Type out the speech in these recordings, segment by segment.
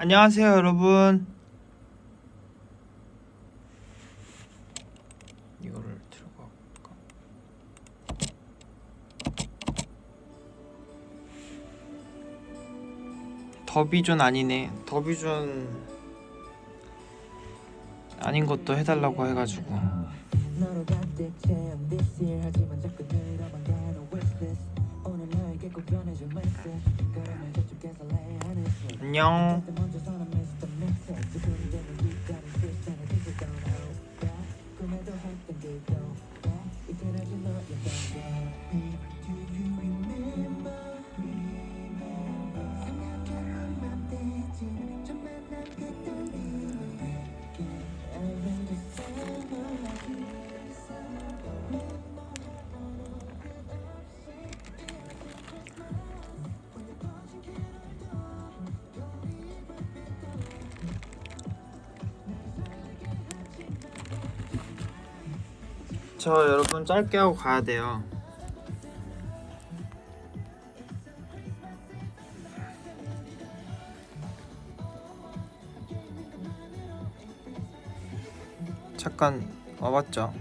안녕하세요 여러분. 이거를 들고 갈까? 더비존 아니네. 더비존 아닌 것도 해달라고 해가지고. 안녕. 저 여러분 짧게 하고 가야 돼요. 잠깐 와봤죠?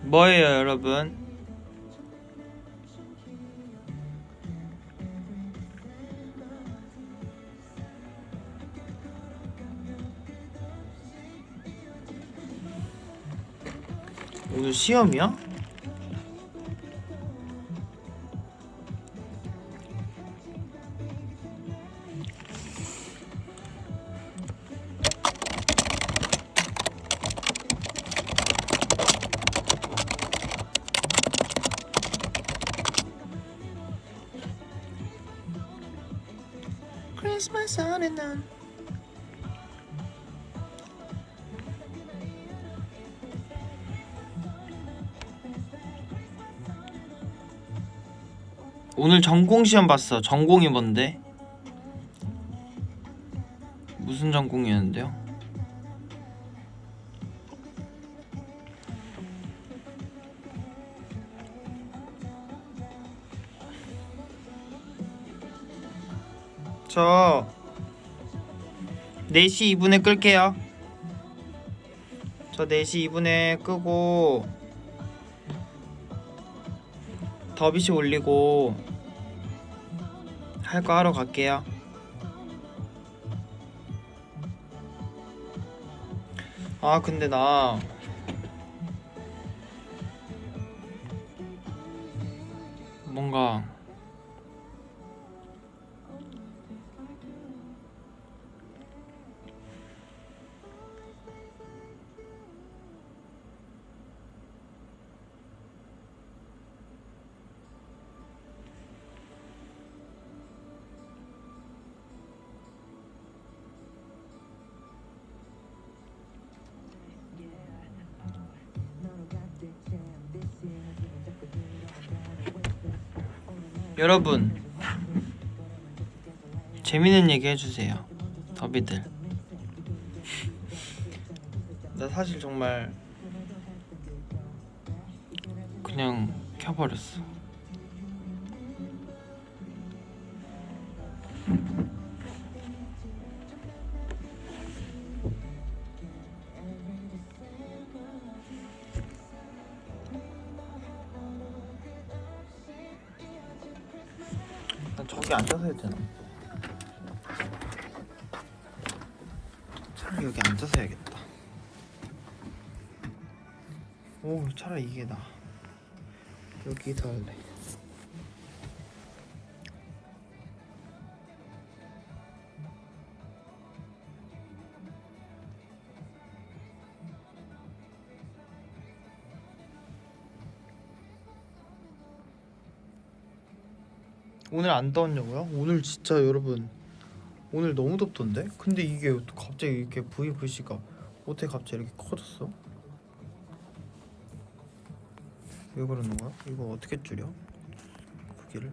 뭐예요 여러분? 오늘 시험이야? 크리스마스 안에 난 오늘 전공 시험 봤어. 전공이 뭔데? 무슨 전공이었는데요? 저 4시 2분에 끌게요. 저 4시 2분에 끄고 더비씨 올리고 할 거 하러 갈게요. 아 근데 나 뭔가 여러분 재밌는 얘기 해주세요. 더비들 나 사실 정말 그냥 켜버렸어. 난 저기 앉아서 해야 되나? 차라리 여기 앉아서 해야겠다. 오 차라리 이게 나아. 여기서 할래. 오늘 안 더웠냐고요? 오늘 진짜 여러분 오늘 너무 덥던데? 근데 이게 갑자기 이렇게 VFC가 어떻게 갑자기 이렇게 커졌어? 왜 그러는 거야? 이거 어떻게 줄여? 크기를?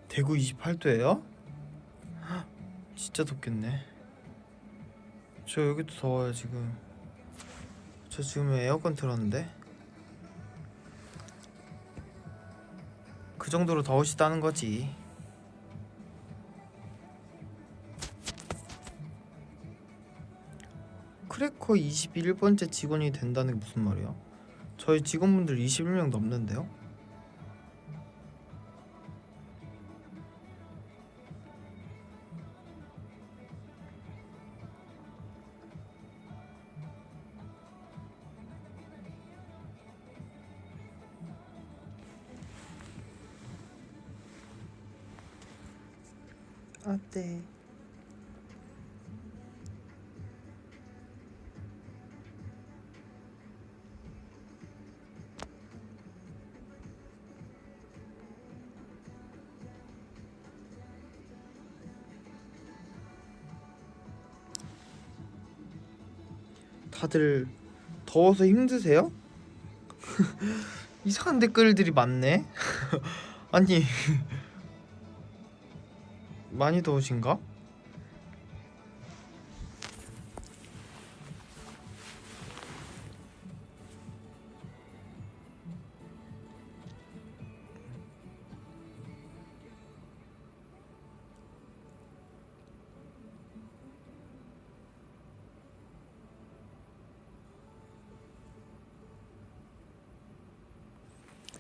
대구 28도예요? 진짜 덥겠네. 저 여기도 더워요 지금. 저 지금 에어컨 틀었는데 그 정도로 더우시다는 거지. 크래커 21번째 직원이 된다는 게 무슨 말이야? 저희 직원분들 21명 넘는데요? 어때? 다들 더워서 힘드세요? 이상한 댓글들이 많네. 아니 많이 더우신가?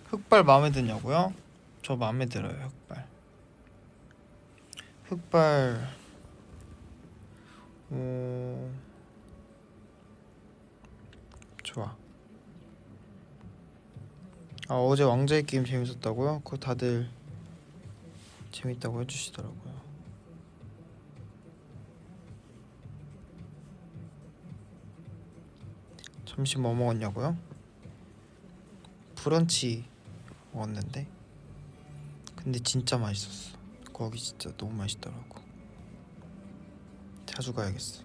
흑발 마음에 드냐고요? 저 마음에 들어요. 흑발 좋아. 아 어제 왕자의 게임 재밌었다고요? 그거 다들 재밌다고 해주시더라고요. 점심 뭐 먹었냐고요? 브런치 먹었는데 근데 진짜 맛있었어. 거기 진짜 너무 맛있더라고. 자주 가야겠어.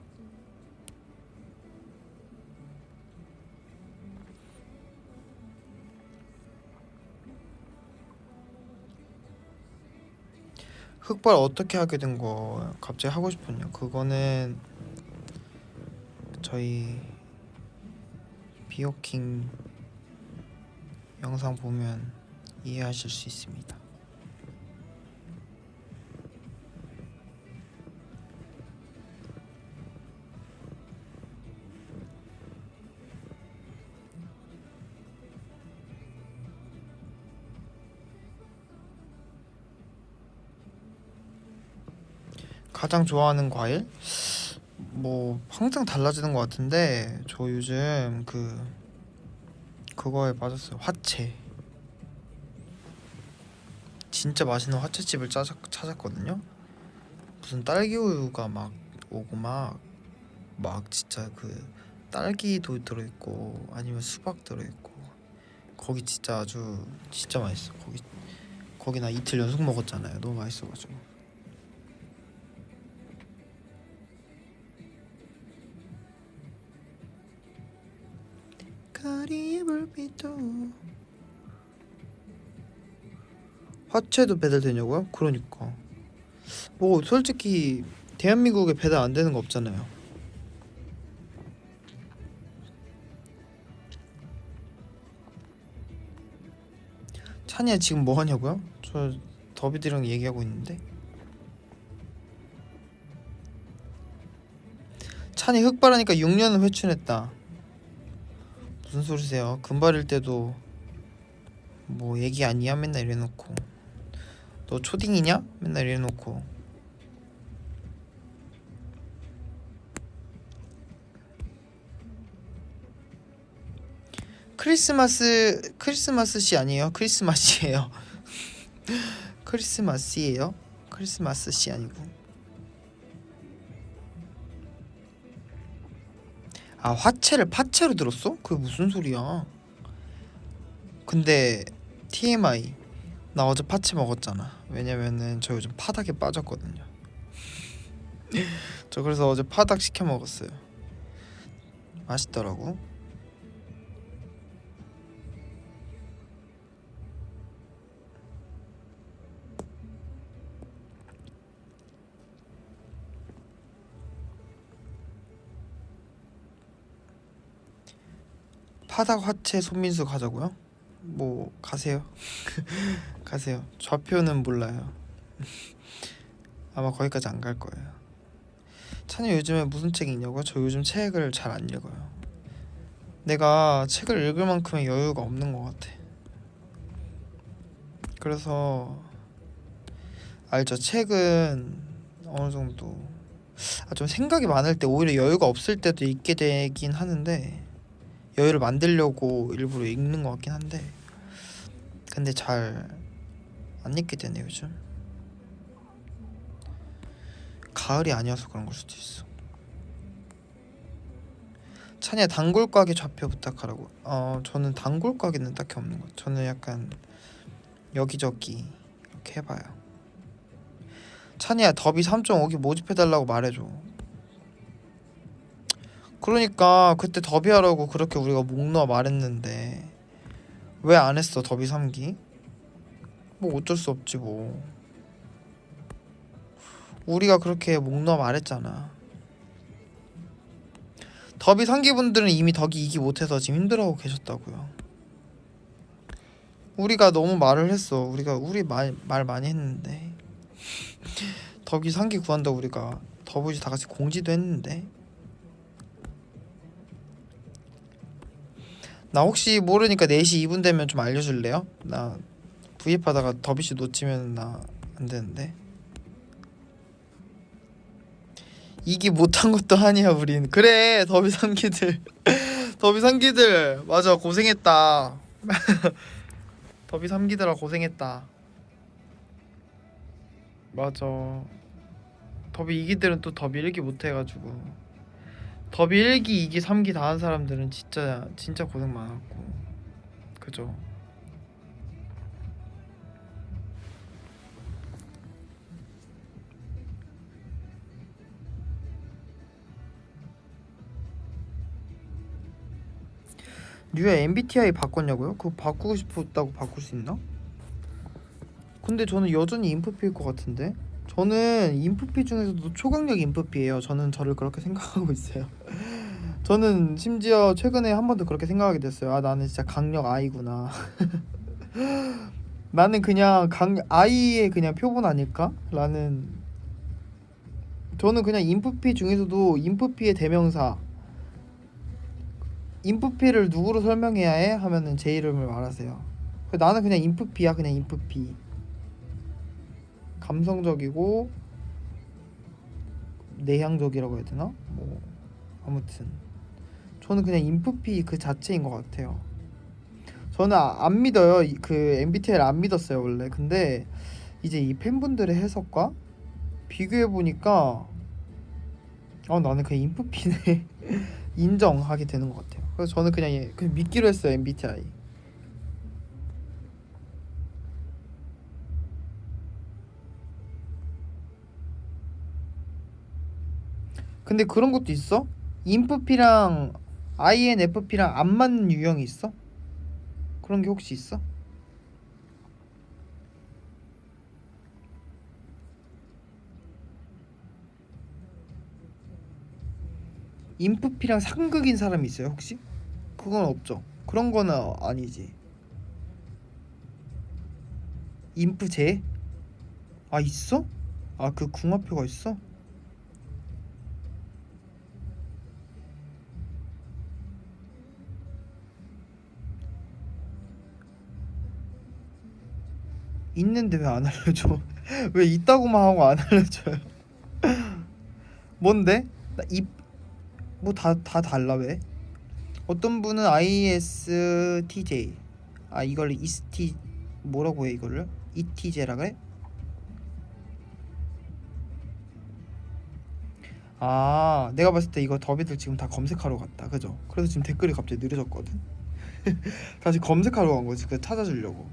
흑발 어떻게 하게 된 거 갑자기 하고 싶었냐? 그거는 저희 비오킹 영상 보면 이해하실 수 있습니다. 가장 좋아하는 과일? 뭐 항상 달라지는 것 같은데 저 요즘 그거에 빠졌어요. 화채. 진짜 맛있는 화채집을 찾았거든요. 무슨 딸기 우유가 막 오고 막 진짜 그 딸기도 들어있고 아니면 수박 들어있고 거기 진짜 아주 진짜 맛있어. 거기 나 이틀 연속 먹었잖아요. 너무 맛있어가지고. 거리의 불빛도 화채도 배달되냐고요? 그러니까 뭐 솔직히 대한민국에 배달 안 되는 거 없잖아요. 찬이야 지금 뭐 하냐고요? 저 더비들이랑 얘기하고 있는데. 찬이 흑발하니까 6년을 회춘했다. 무슨 소리세요? 금발일 때도 뭐 얘기 아니야? 맨날 이래놓고 너 초딩이냐? 맨날 이래놓고 크리스마스씨 아니에요? 크리스마스예요. 크리스마스예요? 크리스마스씨 아니고. 아 화채를 파채로 들었어? 그게 무슨 소리야? 근데 TMI 나 어제 파치 먹었잖아. 왜냐면은 저 요즘 파닭에 빠졌거든요. 저 그래서 어제 파닭 시켜 먹었어요. 맛있더라고. 파닭 화채 손민수 가자고요? 뭐 가세요. 가세요. 좌표는 몰라요. 아마 거기까지 안 갈 거예요. 찬이 요즘에 무슨 책 읽냐고요? 저 요즘 책을 잘 안 읽어요. 내가 책을 읽을 만큼의 여유가 없는 것 같아. 그래서 알죠. 책은 어느 정도 좀 생각이 많을 때 오히려 여유가 없을 때도 읽게 되긴 하는데 여유를 만들려고 일부러 읽는 것 같긴 한데 근데 잘 안 읽게 되네 요즘. 가을이 아니어서 그런 걸 수도 있어. 찬이야 단골 가게 좌표 부탁하라고. 저는 단골 가게는 딱히 없는 것 같아요. 저는 약간 여기저기 이렇게 해봐요. 찬이야 더비 3.5기 모집해달라고 말해줘. 그러니까 그때 더비하라고 그렇게 우리가 목 놓아 말했는데 왜 안 했어 더비 3기? 뭐 어쩔 수 없지 뭐. 우리가 그렇게 목 놓아 말했잖아. 더비 3기 분들은 이미 덕이 2기 못해서 지금 힘들어하고 계셨다고요. 우리가 너무 말을 했어. 우리 말 많이 했는데 덕이 3기 구한다고 우리가 더보이즈 다 같이 공지도 했는데. 나 혹시 모르니까 4시 2분 되면 좀 알려줄래요? 나 V앱 하다가 더비씨 놓치면 나 안되는데. 2기 못한 것도 아니야 우린. 그래 더비 3기들 더비 3기들 맞아 고생했다. 더비 3기들아 고생했다. 맞아. 더비 2기들은 또 더비 1기 못해가지고 더비 1기 2기 3기 다 한 사람들은 진짜 고생 많았고 그죠. 뉴야 MBTI 바꿨냐고요? 그거 바꾸고 싶었다고 바꿀 수 있나? 근데 저는 여전히 인프피일 것 같은데. 저는 인프피 중에서도 초강력 인프피예요. 저는 저를 그렇게 생각하고 있어요. 저는 심지어 최근에 한 번 더 그렇게 생각하게 됐어요. 나는 진짜 강력 아이구나. 나는 그냥 아이의 그냥 표본 아닐까? 라는. 저는 그냥 인프피 중에서도 인프피의 대명사. 인프피를 누구로 설명해야 해? 하면은 제 이름을 말하세요. 나는 그냥 인프피야. 그냥 인프피. 감성적이고 내향적이라고 해야 되나? 뭐 아무튼 저는 그냥 인프피 그 자체인 것 같아요. 저는 안 믿어요. 그 MBTI를 안 믿었어요 원래. 근데 이제 이 팬분들의 해석과 비교해 보니까 나는 그냥 인프피네 인정하게 되는 것 같아요. 그래서 저는 그냥 믿기로 했어요 MBTI. 근데 그런 것도 있어? 인프피랑 INFP랑 안 맞는 유형이 있어? 그런 게 혹시 있어? 인프피랑 상극인 사람이 있어요 혹시? 그건 없죠. 그런 거는 아니지. 인프제? 있어? 그 궁합표가 있어? 있는데 왜 안 알려줘? 왜 있다고만 하고 안 알려줘요? 뭔데? 다 달라 왜? 어떤 분은 ISTJ 이걸 IST 뭐라고 해 이거를? ETJ라 그래? 내가 봤을 때 이거 더비들 지금 다 검색하러 갔다 그죠? 그래서 지금 댓글이 갑자기 느려졌거든. 다시 검색하러 간 거지. 그거 찾아주려고.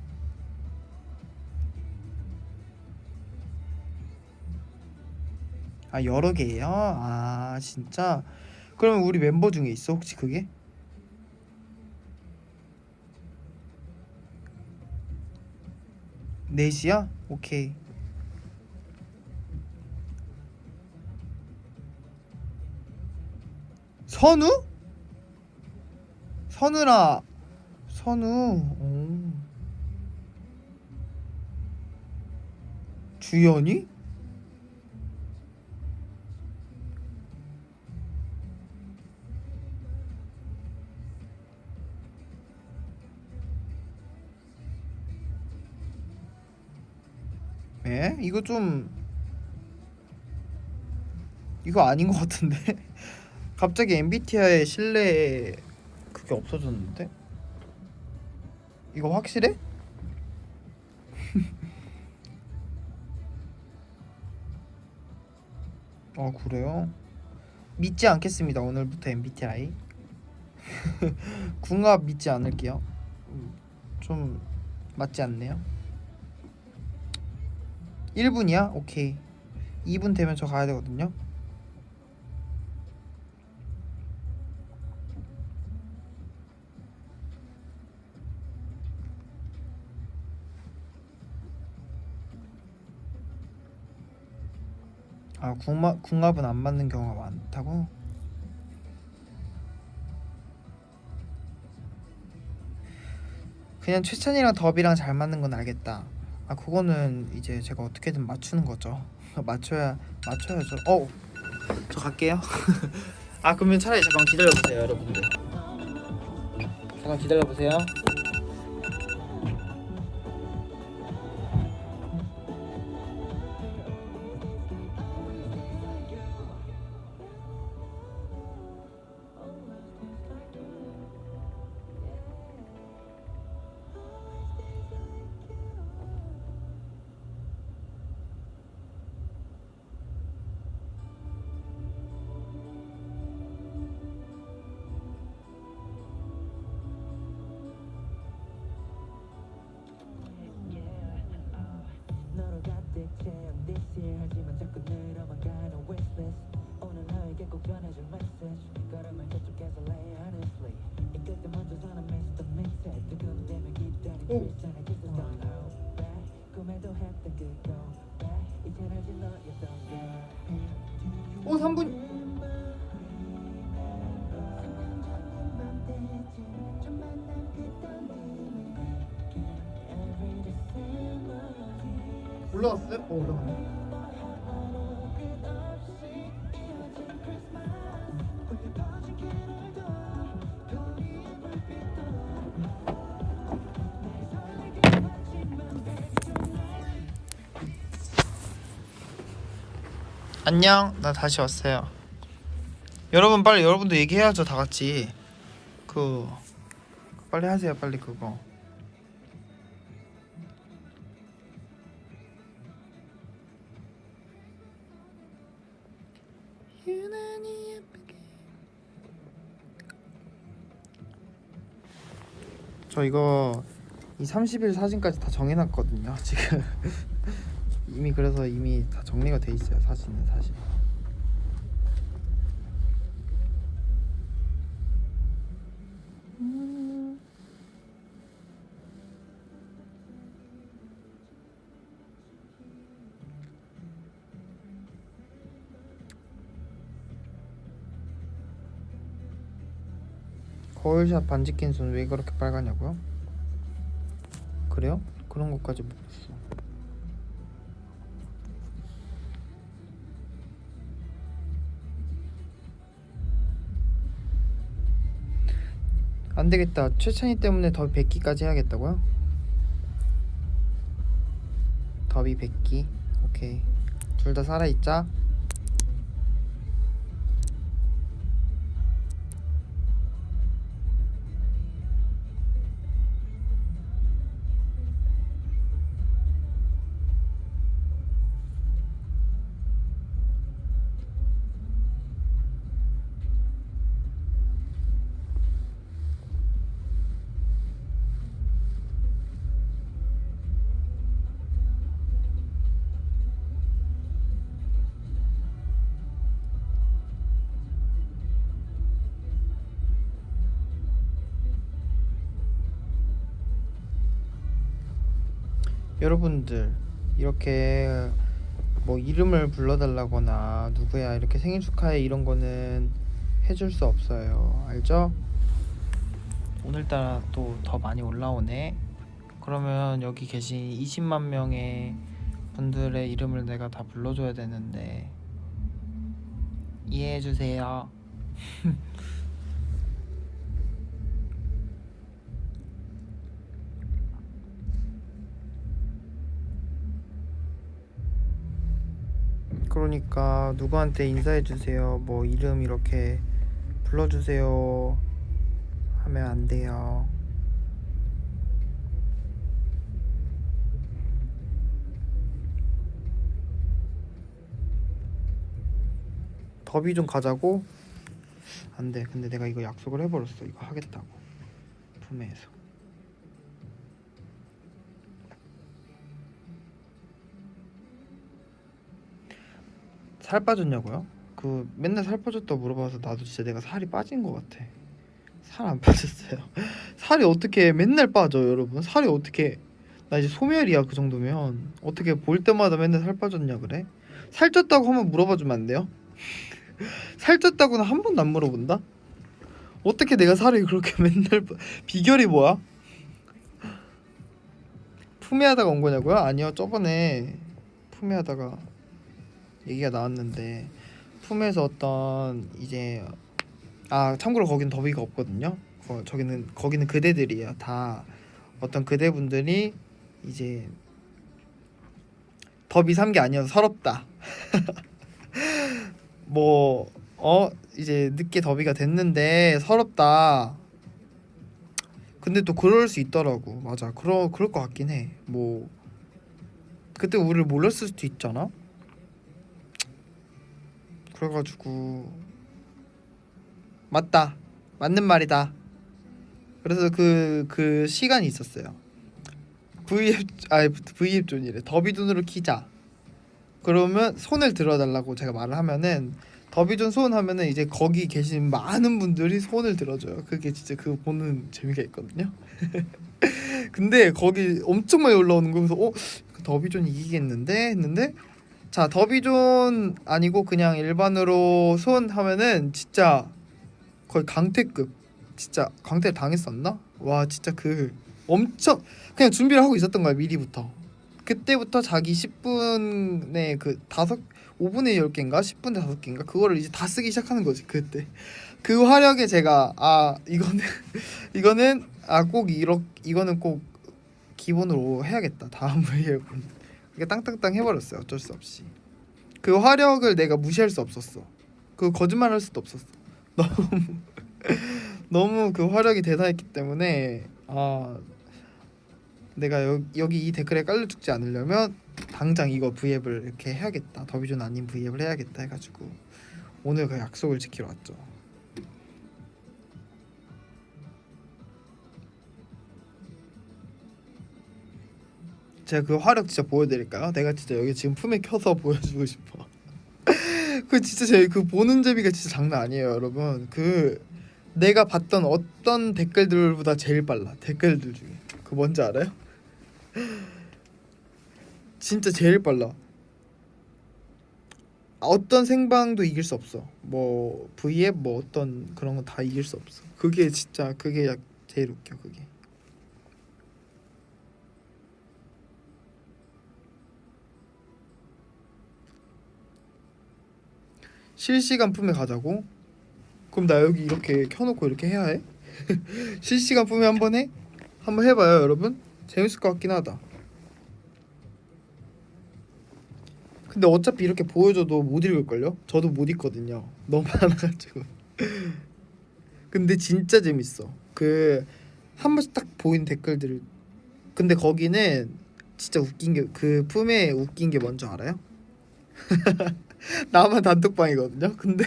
아 여러 개예요? 아 진짜? 그러면 우리 멤버 중에 있어 혹시 그게? 넷이야? 오케이. 선우? 선우라. 선우. 오. 주연이? 에? 이거 좀 이거 아닌 것 같은데? 갑자기 MBTI 신뢰 그게 없어졌는데? 이거 확실해? 아 그래요? 믿지 않겠습니다. 오늘부터 MBTI 궁합 믿지 않을게요. 좀 맞지 않네요. 1분이야? 오케이. 2분 되면 저 가야 되거든요. 아 궁합은 안 맞는 경우가 많다고? 그냥 최찬이랑 더비랑 잘 맞는 건 알겠다. 아 그거는 이제 제가 어떻게든 맞추는 거죠. 맞춰야죠. 저 갈게요. 아 그러면 차라리 잠깐 기다려보세요 여러분들. 잠깐 기다려보세요. 오 3분. 올라갔어요? 올라갔네. 안녕. 나 다시 왔어요. 여러분 빨리 여러분도 얘기해야죠 다 같이. 그 빨리 하세요 빨리 그거. 저 이거 이 30일 사진까지 다 정해놨거든요 지금. 이미 그래서 이미 다 정리가 돼 있어요 사진은 사실. 거울샷 반지 낀 손 왜 그렇게 빨갛냐고요? 그래요? 그런 것까지 못 봤어. 안 되겠다. 최찬이 때문에 더비 100기까지 해야겠다고요? 더비 100기. 오케이. 둘 다 살아있자. 여러분들 이렇게 뭐 이름을 불러달라거나 누구야 이렇게 생일 축하해 이런 거는 해줄 수 없어요. 알죠? 오늘따라 또 더 많이 올라오네. 그러면 여기 계신 20만 명의 분들의 이름을 내가 다 불러줘야 되는데 이해해주세요. 그러니까 누구한테 인사해주세요. 뭐 이름 이렇게 불러주세요 하면 안 돼요. 더비 좀 가자고? 안 돼. 근데 내가 이거 약속을 해버렸어. 이거 하겠다고. 품에서. 살 빠졌냐고요? 그 맨날 살 빠졌다고 물어봐서 나도 진짜 내가 살이 빠진 것 같아. 살 안 빠졌어요. 살이 어떻게 맨날 빠져 여러분? 살이 어떻게 나 이제 소멸이야 그 정도면 어떻게 볼 때마다 맨날 살 빠졌냐 그래? 살쪘다고 한번 물어봐주면 안 돼요? 살쪘다고는 한 번도 안 물어본다? 어떻게 내가 살이 그렇게 맨날 비결이 뭐야? 품위하다가 온 거냐고요? 아니요 저번에 품위하다가 얘기가 나왔는데 품에서 어떤 이제 참고로 거긴 더비가 없거든요. 거기는 그대들이에요. 다 어떤 그대분들이 이제 더비 3개 아니어서 서럽다. 뭐 이제 늦게 더비가 됐는데 서럽다. 근데 또 그럴 수 있더라고. 맞아. 그럴 것 같긴 해. 뭐 그때 우리를 몰랐을 수도 있잖아. 그래가지고 맞다. 맞는 말이다. 그래서 그 시간이 있었어요. V앱 존이래. 더비존으로 키자. 그러면 손을 들어달라고 제가 말을 하면은 더비존 손 하면은 이제 거기 계신 많은 분들이 손을 들어줘요. 그게 진짜 그거 보는 재미가 있거든요. 근데 거기 엄청 많이 올라오는 거여서 그 더비존 이기겠는데 했는데 자 더비존 아니고 그냥 일반으로 손 하면은 진짜 거의 강퇴급. 진짜 강퇴 당했었나? 와 진짜 그 엄청 그냥 준비를 하고 있었던 거야 미리부터. 그때부터 자기 10분에 그 5분에 10개인가 10분에 5개인가 그거를 이제 다 쓰기 시작하는 거지. 그때 그 화력에 제가 이거는 이거는 꼭 이거는 꼭 기본으로 해야겠다 다음 V앱은. 그게 땅땅땅 해버렸어요. 어쩔 수 없이 그 화력을 내가 무시할 수 없었어. 그 거짓말할 수도 없었어. 너무 그 화력이 대단했기 때문에 내가 여기 이 댓글에 깔려 죽지 않으려면 당장 이거 V앱을 이렇게 해야겠다. 더비존 아닌 V앱을 해야겠다 해가지고 오늘 그 약속을 지키러 왔죠. 제가 그 화력 진짜 보여드릴까요? 내가 진짜 여기 지금 품에 켜서 보여주고 싶어. 그 진짜 제 그 보는 재미가 진짜 장난 아니에요 여러분. 그 내가 봤던 어떤 댓글들보다 제일 빨라. 댓글들 중에 그 뭔지 알아요? 진짜 제일 빨라. 어떤 생방도 이길 수 없어. 뭐 V앱 뭐 어떤 그런 거 다 이길 수 없어. 그게 진짜 그게 제일 웃겨. 그게 실시간 품에 가자고? 그럼 나 여기 이렇게 켜놓고 이렇게 해야 해? 실시간 품에 한번 해? 한번 해봐요 여러분. 재밌을 것 같긴 하다. 근데 어차피 이렇게 보여줘도 못 읽을걸요? 저도 못 읽거든요. 너무 많아가지고. 근데 진짜 재밌어. 그 한 번씩 딱 보인 댓글들. 근데 거기는 진짜 웃긴 게 그 품에 웃긴 게 뭔지 알아요? 나만 단톡방이거든요. 근데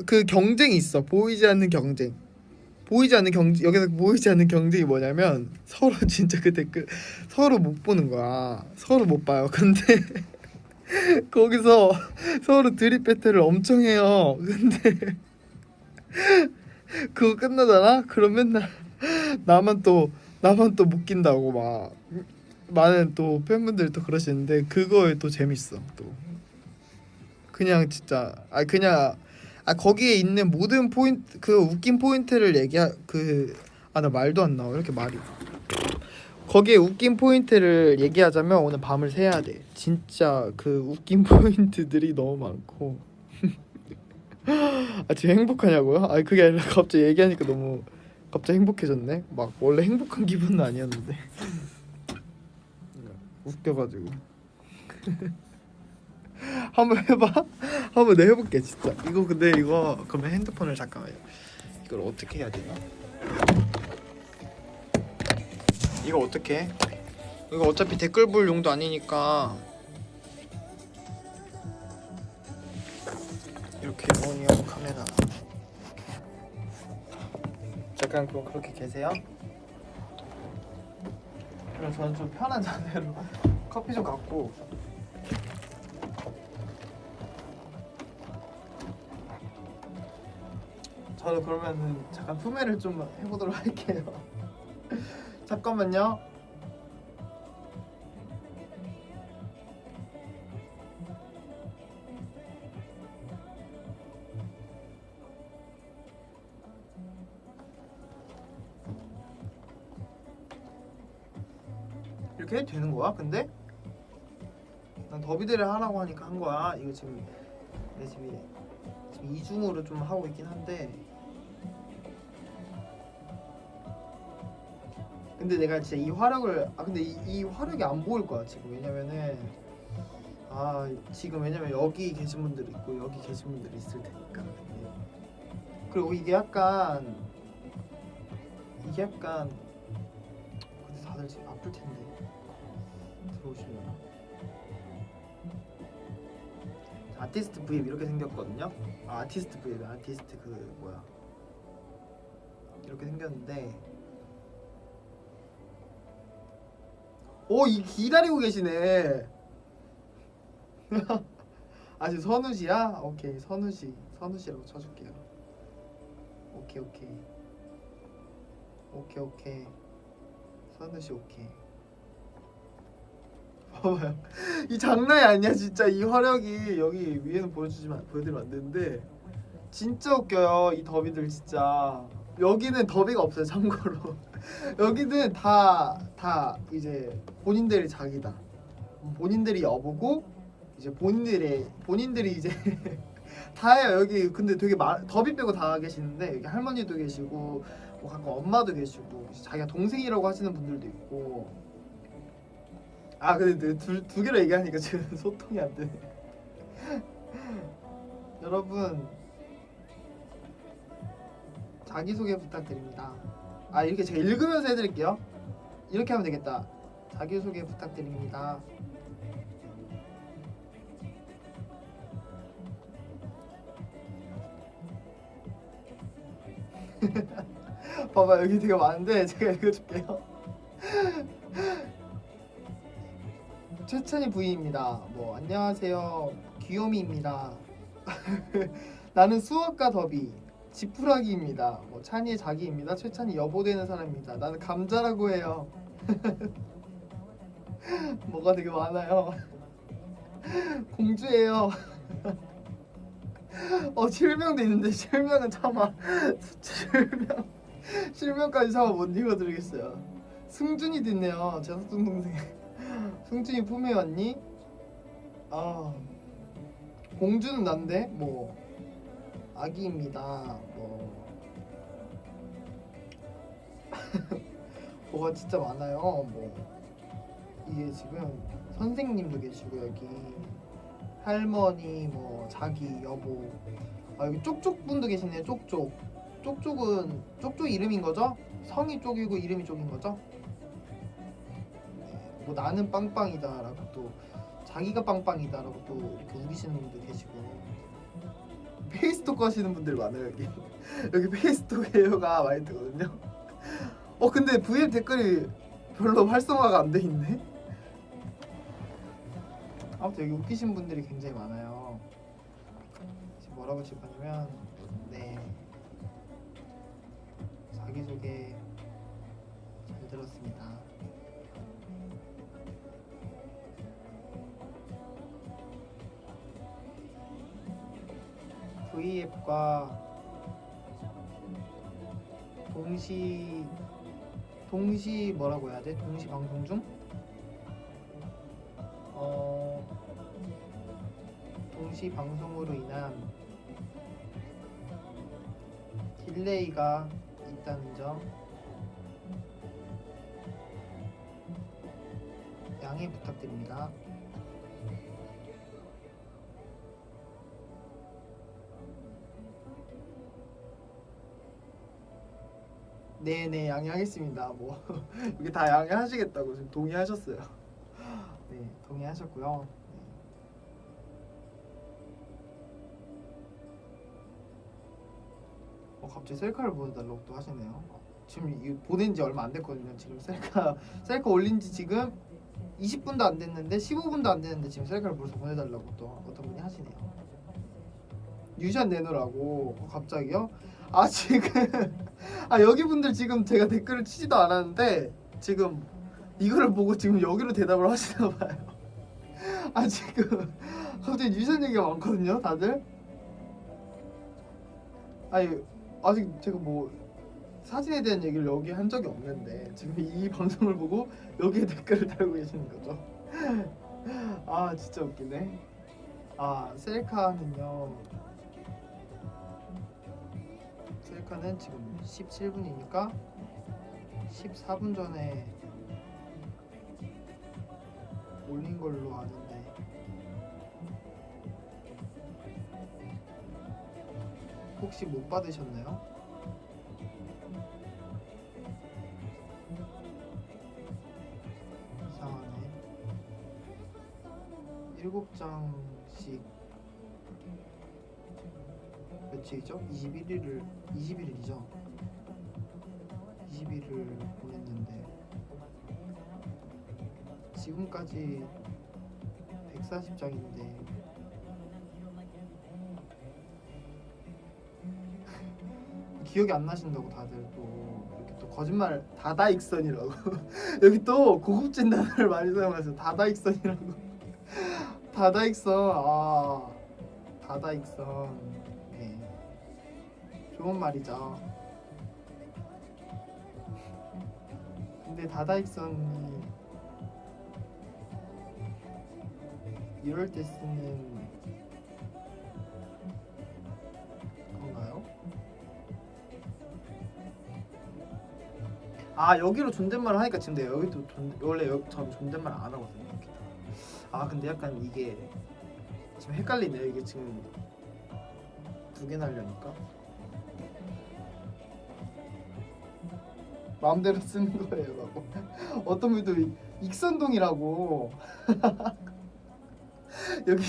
그 경쟁이 있어. 보이지 않는 경쟁. 여기서 보이지 않는 경쟁이 뭐냐면 서로 진짜 그 댓글 서로 못 보는 거야. 서로 못 봐요. 근데 거기서 서로 드립 배틀을 엄청 해요. 근데 그거 끝나잖아? 그럼 맨날 나만 또 나만 또 못 낀다고 막 많은 또 팬분들이 또 그러시는데 그거에 또 재밌어. 또 그냥 진짜 그냥 거기에 있는 모든 포인트 그 웃긴 포인트를 얘기하 나 말도 안 나와 이렇게 말이. 거기에 웃긴 포인트를 얘기하자면 오늘 밤을 새야 돼. 진짜 그 웃긴 포인트들이 너무 많고. 지금 행복하냐고요? 그게 아니라 갑자기 얘기하니까 너무 갑자기 행복해졌네. 막 원래 행복한 기분은 아니었는데 웃겨가지고. 한번 해봐. 한번 내가 해볼게 진짜. 이거 근데 이거 그러면 핸드폰을 잠깐만요. 이걸 어떻게 해야 되나? 이거 어떻게 해? 이거 어차피 댓글 볼 용도 아니니까 이렇게 영원히 카메라. 잠깐 그럼 그렇게 계세요. 그럼 저는 좀 편한 자세로 커피 좀 갖고. 저는 그러면은 잠깐 품에를 좀 해보도록 할게요. 잠깐만요. 이렇게 해도 되는 거야? 근데 난 더비드를 하라고 하니까 한 거야. 이거 지금 내 지금 이중으로 좀 하고 있긴 한데. 근데 내가 진짜 이 화력을 근데 이 화력이 안 보일 거야 지금. 왜냐면은 지금 왜냐면 여기 계신 분들이 있고 여기 계신 분들이 있을 테니까. 그리고 이게 약간 근데 다들 지금 바쁠 텐데 들어오시려나? 아티스트 브이앱 이렇게 생겼거든요. 아티스트 브이앱 아티스트 그 뭐야 이렇게 생겼는데 이 기다리고 계시네. 지금 선우씨야? 오케이 선우씨라고 쳐줄게요. 오케이 선우씨 오케이. 봐봐요. 이 장난이 아니야 진짜. 이 화력이 여기 위에는 보여드리면 안 되는데 진짜 웃겨요 이 더비들 진짜. 여기는 더비가 없어요 참고로. 여기는 다 이제 본인들이 자기다. 본인들이 여보고 이제 본인들이 이제 다예요 여기. 근데 되게 더비 빼고 다 계시는데 여기 할머니도 계시고 뭐 가끔 엄마도 계시고 자기가 동생이라고 하시는 분들도 있고. 근데 두 개로 얘기하니까 지금 소통이 안 되네. 여러분 자기소개 부탁드립니다. 이렇게 제가 읽으면서 해드릴게요. 이렇게 하면 되겠다. 자기소개 부탁드립니다. 봐봐 여기 되게 많은데 제가 읽어줄게요. 최찬이 부인입니다. 뭐 안녕하세요 귀요미입니다. 나는 수학과 더비 지푸라기입니다. 뭐 찬이의 자기입니다. 최찬이 여보 되는 사람입니다. 나는 감자라고 해요. 뭐가 되게 많아요. 공주예요. 실명도 있는데 실명은 참아. 실명까지 참아 못 읽어드리겠어요. 승준이도 있네요. 제 사촌 동생. 승준이 품에 왔니? 공주는 난데 뭐 아기입니다. 뭐 뭐가 진짜 많아요. 뭐 이게 지금 선생님도 계시고 여기 할머니 뭐 자기 여보 여기 쪽쪽 분도 계시네요. 쪽쪽은 쪽쪽 이름인 거죠? 성이 쪽이고 이름이 쪽인 거죠? 뭐 나는 빵빵이다라고 또 자기가 빵빵이다라고 또 이렇게 우기시는 분도 계시고 페이스톡 하시는 분들 많아요 여기. 여기 페이스톡 해요가 많이 뜨거든요. 근데 VM 댓글이 별로 활성화가 안 돼 있네. 아무튼 여기 웃기신 분들이 굉장히 많아요. 지금 뭐라고 칠 거냐면 자기소개 만들었습니다. V앱과 동시 뭐라고 해야 돼? 동시 방송 중? 동시 방송으로 인한 딜레이가 있다는 점 양해 부탁드립니다. 네네, 양해하겠습니다. 뭐 이게 다 양해하시겠다고 지금 동의하셨어요. 네, 동의하셨고요. 네. 갑자기 셀카를 보여달라고 또 하시네요. 지금 이 보낸 지 얼마 안 됐거든요. 지금 셀카 올린 지 지금 20분도 안 됐는데 15분도 안 됐는데 지금 셀카를 벌써 보내달라고 또 어떤 분이 하시네요. 유샷 내놓으라고 갑자기요? 아 지금 여기 분들 지금 제가 댓글을 치지도 않았는데 지금 이거를 보고 지금 여기로 대답을 하시나 봐요. 지금 갑자기 유샷 얘기가 많거든요, 다들. 아직 제가 뭐 사진에 대한 얘기를 여기 한 적이 없는데 지금 이 방송을 보고 여기에 댓글을 달고 계시는 거죠. 진짜 웃기네. 셀카는 지금 17분이니까 14분 전에 올린 걸로 아는데 혹시 못 받으셨나요? 이상하네. 7장씩 며칠이죠? 21일이죠? 20일을 보냈는데 지금까지 140장인데 기억이 안 나신다고 다들 또 이렇게 또 거짓말 다다익선이라고 여기 또 고급진 단어를 많이 사용하세요. 다다익선이라고. 다다익선. 다다익선. 네. 좋은 말이죠. 근데 다다익선이 이럴 때 쓰는 건가요? 여기로 존댓말을 하니까 지금 내가 여기 또 원래 전 존댓말 안 하거든요. 근데 약간 이게 지금 헷갈리네요. 이게 지금 두 개나 하려니까 마음대로 쓰는 거예요 라고. 어떤 분도 익선동이라고 여기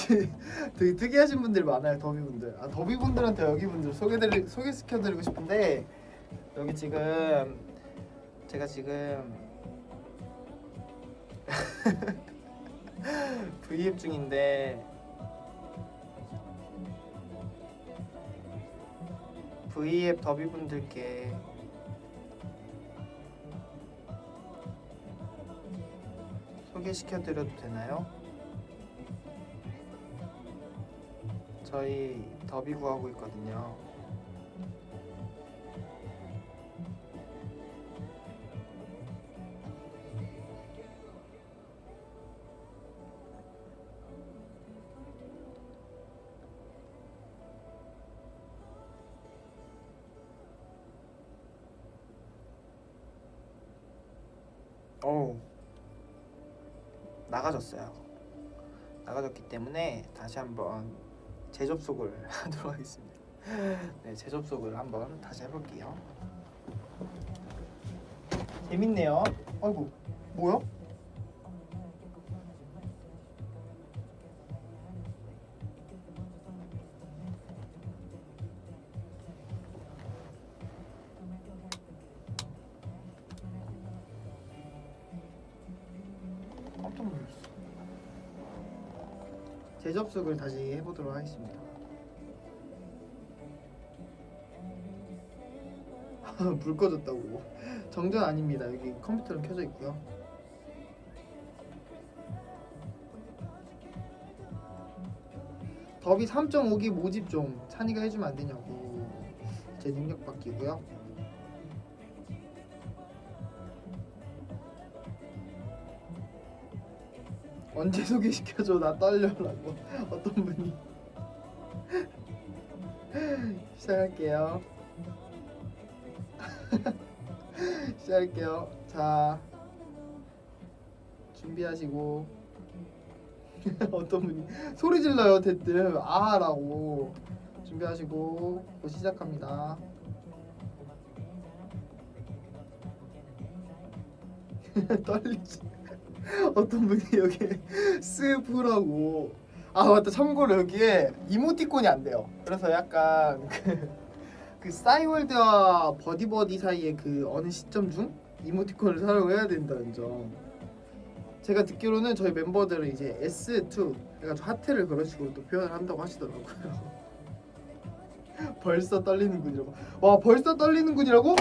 되게 특이하신 분들 많아요. 더비분들. 더비분들한테 여기 분들 소개시켜드리고 싶은데 여기 지금 제가 지금 V앱 중인데 V앱 더비분들께 소개시켜드려도 되나요? 저희 더비 구하고 있거든요. 나가졌기 때문에 다시 한번 재접속을 하도록 하겠습니다. 네, 재접속을 한번 다시 해볼게요. 재밌네요. 아이고, 뭐야? 깜짝 놀랐어. 재접속을 다시 해보도록 하겠습니다. 불 꺼졌다고. 정전 아닙니다. 여기 컴퓨터는 켜져 있고요. 더비 3.5기 모집 좀 찬이가 해주면 안 되냐고. 제 능력 바뀌고요. 언제 소개시켜줘? 나 떨려라고. 어떤 분이. 시작할게요. 시작할게요. 자, 준비하시고. 어떤 분이 소리 질러요. 대뜸 아라고. 준비하시고 곧 시작합니다. 떨리지. 어떤 분이 여기 스프라고. 아 맞다. 참고로 여기에 이모티콘이 안 돼요. 그래서 약간 그 싸이월드와 버디버디 사이에 그 어느 시점 중 이모티콘을 사용해야 된다는 점. 제가 듣기로는 저희 멤버들은 이제 S2 해가지고 하트를 그런 식으로 또 표현을 한다고 하시더라고요. 벌써 떨리는군이라고. 와 벌써 떨리는군이라고?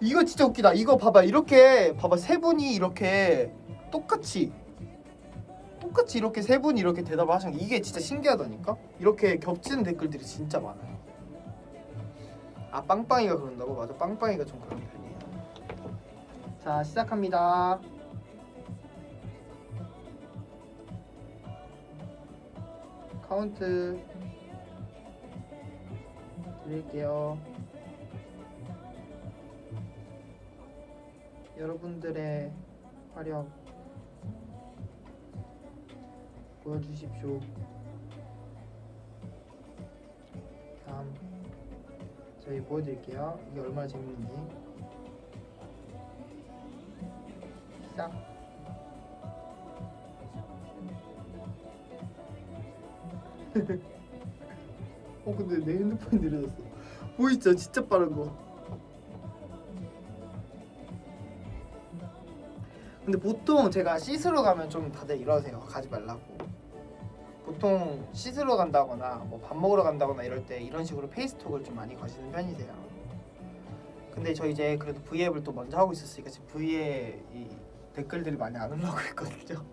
이거 진짜 웃기다. 이거 봐봐. 이렇게 봐봐. 세 분이 이렇게 똑같이 이렇게 세 분이 이렇게 대답을 하신 게 이게 진짜 신기하다니까? 이렇게 겹치는 댓글들이 진짜 많아요. 아 빵빵이가 그런다고? 맞아. 빵빵이가 좀 그런 편이에요. 자 시작합니다. 카운트 드릴게요. 여러분들의 화력 보여주십시오. 다음 저희 보여드릴게요. 이게 얼마나 재밌는지. 시작. 근데 내 핸드폰이 느려졌어. 보이죠? 진짜 빠른 거. 근데 보통 제가 씻으러 가면 좀 다들 이러세요. 가지 말라고. 보통 씻으러 간다거나 뭐 밥 먹으러 간다거나 이럴 때 이런 식으로 페이스톡을 좀 많이 거시는 편이세요. 근데 저 이제 그래도 V앱을 또 먼저 하고 있었으니까 지금 V에 이 댓글들이 많이 안 올라오고 있거든요.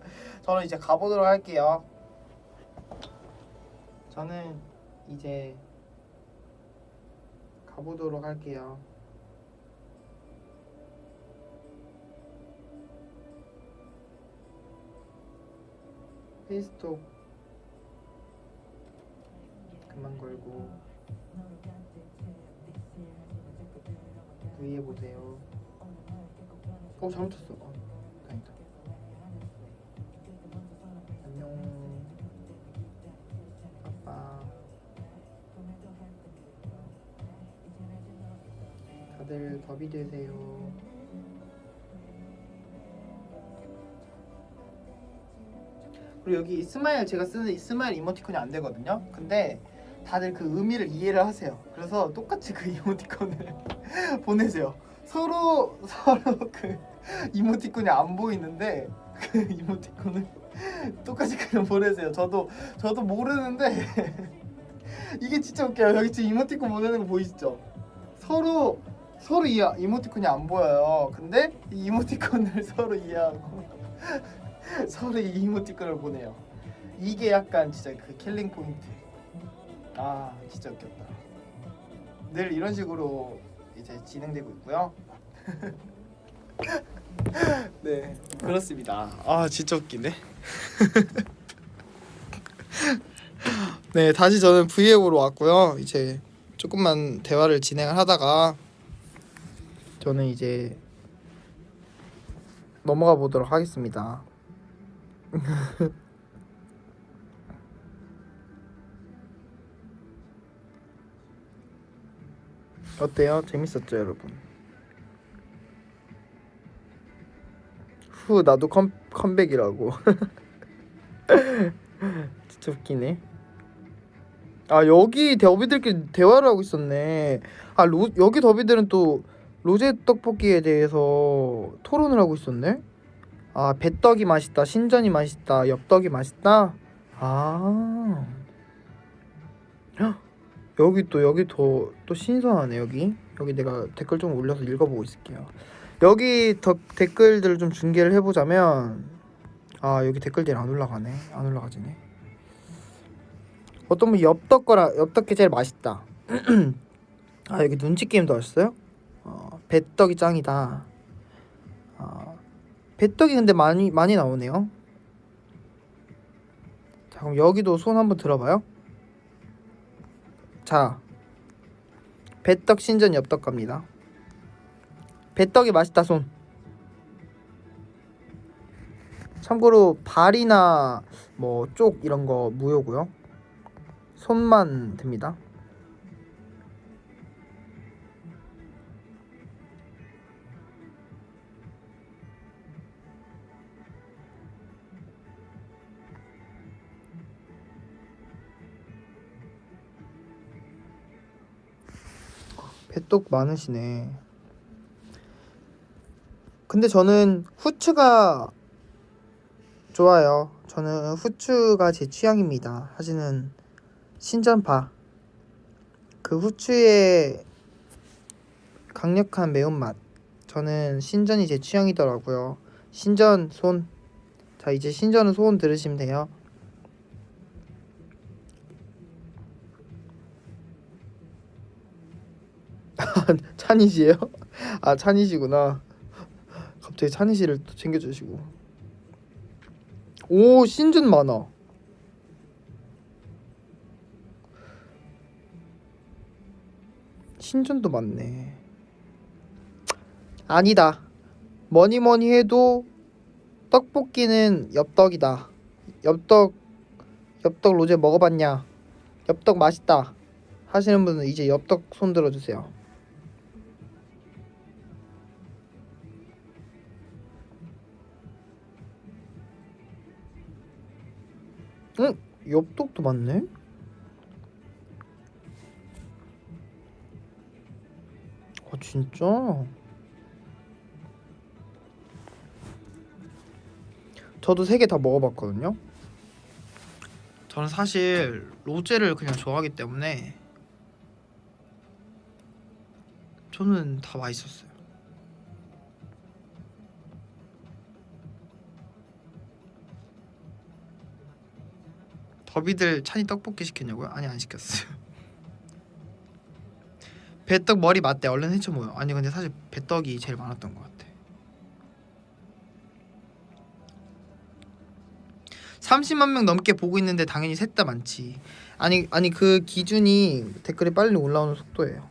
저는 이제 가보도록 할게요. 저는 이제 가보도록 할게요. 페이스톡 그만 걸고 V에 보세요. 잘못 쳤어. 다행이다. 안녕 아빠. 다들 더비 되세요. 그리고 여기 스마일 제가 쓰는 이 스마일 이모티콘이 안 되거든요. 근데 다들 그 의미를 이해를 하세요. 그래서 똑같이 그 이모티콘을 보내세요. 서로 그 이모티콘이 안 보이는데 그 이모티콘을 똑같이 그냥 보내세요. 저도 모르는데 이게 진짜 웃겨요. 여기 지금 이모티콘 보내는 거 보이시죠? 서로 이 이모티콘이 안 보여요. 근데 이 이모티콘을 서로 이해하고 서로 이 이모티콘을 보내요. 이게 약간 진짜 그 킬링 포인트. 아 진짜 웃겼다. 늘 이런 식으로 이제 진행되고 있고요. 네 그렇습니다. 아 진짜 웃기네. 네 다시 저는 V앱으로 왔고요. 이제 조금만 대화를 진행을 하다가 저는 이제 넘어가 보도록 하겠습니다. 어때요? 재밌었죠 여러분? 나도 컴백이라고. 진짜 웃기네. 아 여기 더비들끼리 대화를 하고 있었네. 여기 더비들은 또 로제 떡볶이에 대해서 토론을 하고 있었네. 배떡이 맛있다, 신전이 맛있다, 엽떡이 맛있다. 여기 또 신선하네. 여기 내가 댓글 좀 올려서 읽어보고 있을게요. 여기 더 댓글들을 좀 중계를 해보자면 아 여기 댓글들이 안 올라가네. 안 올라가지네. 어떤 분 엽떡이 제일 맛있다. 아 여기 눈치 게임도 하셨어요? 배떡이 짱이다. 배떡이 근데 많이 나오네요. 자 그럼 여기도 손 한번 들어봐요. 자 배떡 신전 엽떡 갑니다. 배떡이 맛있다 손. 참고로 발이나 뭐 쪽 이런 거 무효고요. 손만 됩니다. 배떡 많으시네. 근데 저는 후추가 좋아요. 저는 후추가 제 취향입니다. 하지는 신전파 그 후추의 강력한 매운맛 저는 신전이 제 취향이더라고요. 신전 손. 자 이제 신전은 소원 들으시면 돼요. 찬이시에요? 아 찬이시구나. 갑자기 찬이시를 또 챙겨주시고. 오 신전 많아. 신전도 많네. 아니다. 뭐니뭐니 해도 떡볶이는 엽떡이다. 엽떡 로제 먹어봤냐? 엽떡 맛있다 하시는 분은 이제 엽떡 손 들어주세요. 응? 엽떡도 많네? 진짜? 저도 3개 다 먹어봤거든요. 저는 사실 로제를 그냥 좋아하기 때문에 저는 다 맛있었어요. 더비들 찬이 떡볶이 시켰냐고요? 아니 안 시켰어요. 배떡 머리 맞대. 얼른 해쳐 모여. 아니 근데 사실 배떡이 제일 많았던 것 같아. 30만 명 넘게 보고 있는데 당연히 셋 다 많지. 아니 그 기준이 댓글이 빨리 올라오는 속도예요.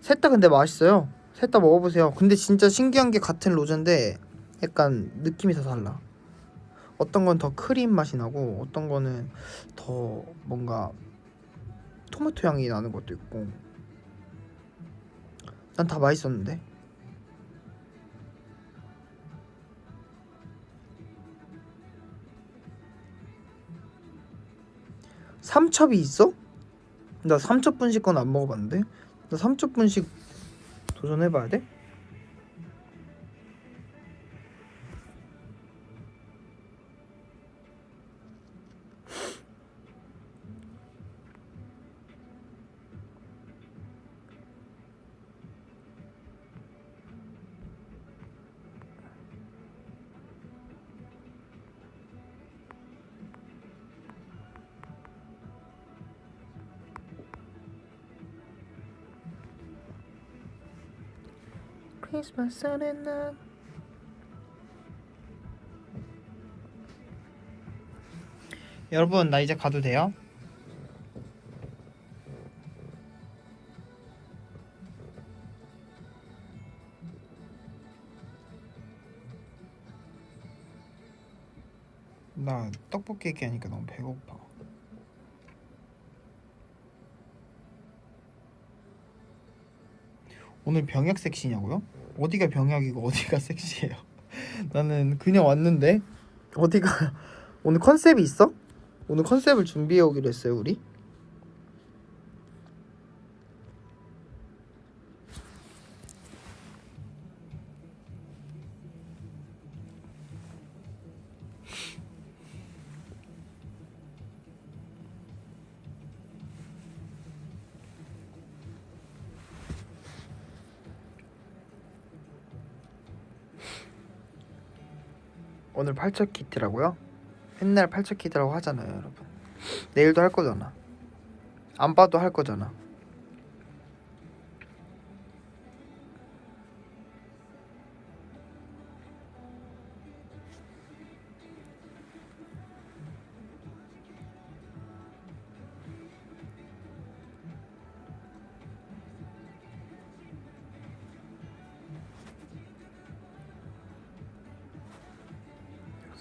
셋 다 근데 맛있어요. 셋 다 먹어보세요. 근데 진짜 신기한 게 같은 로제인데 약간 느낌이 다 달라. 어떤 건 더 크림 맛이 나고 어떤 거는 더 뭔가 토마토 향이 나는 것도 있고. 난 다 맛있었는데. 삼첩이 있어? 나 삼첩 분식 건 안 먹어봤는데. 나 삼첩 분식 도전해봐야 돼? 크리스마스는 난 여러분 나 이제 가도 돼요? 나 떡볶이 얘기하니까 너무 배고파. 오늘 병약 섹시냐고요? 어디가 병약이고 어디가 섹시해요? 나는 그냥 왔는데 어디가 오늘 컨셉이 있어? 오늘 컨셉을 준비해 오기로 했어요 우리? 오늘 팔척 키트라고요? 맨날 팔척 키트라고 하잖아요 여러분. 내일도 할 거잖아. 안 봐도 할 거잖아.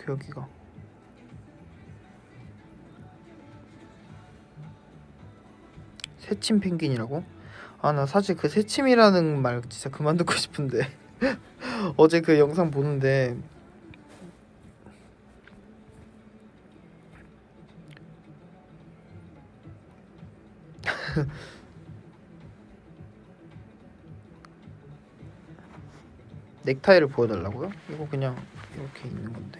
여기가 새침 펭귄이라고? 아 나 사실 그 새침이라는 말 진짜 그만 듣고 싶은데 어제 그 영상 보는데 넥타이를 보여달라고요? 이거 그냥 이렇게 있는 건데.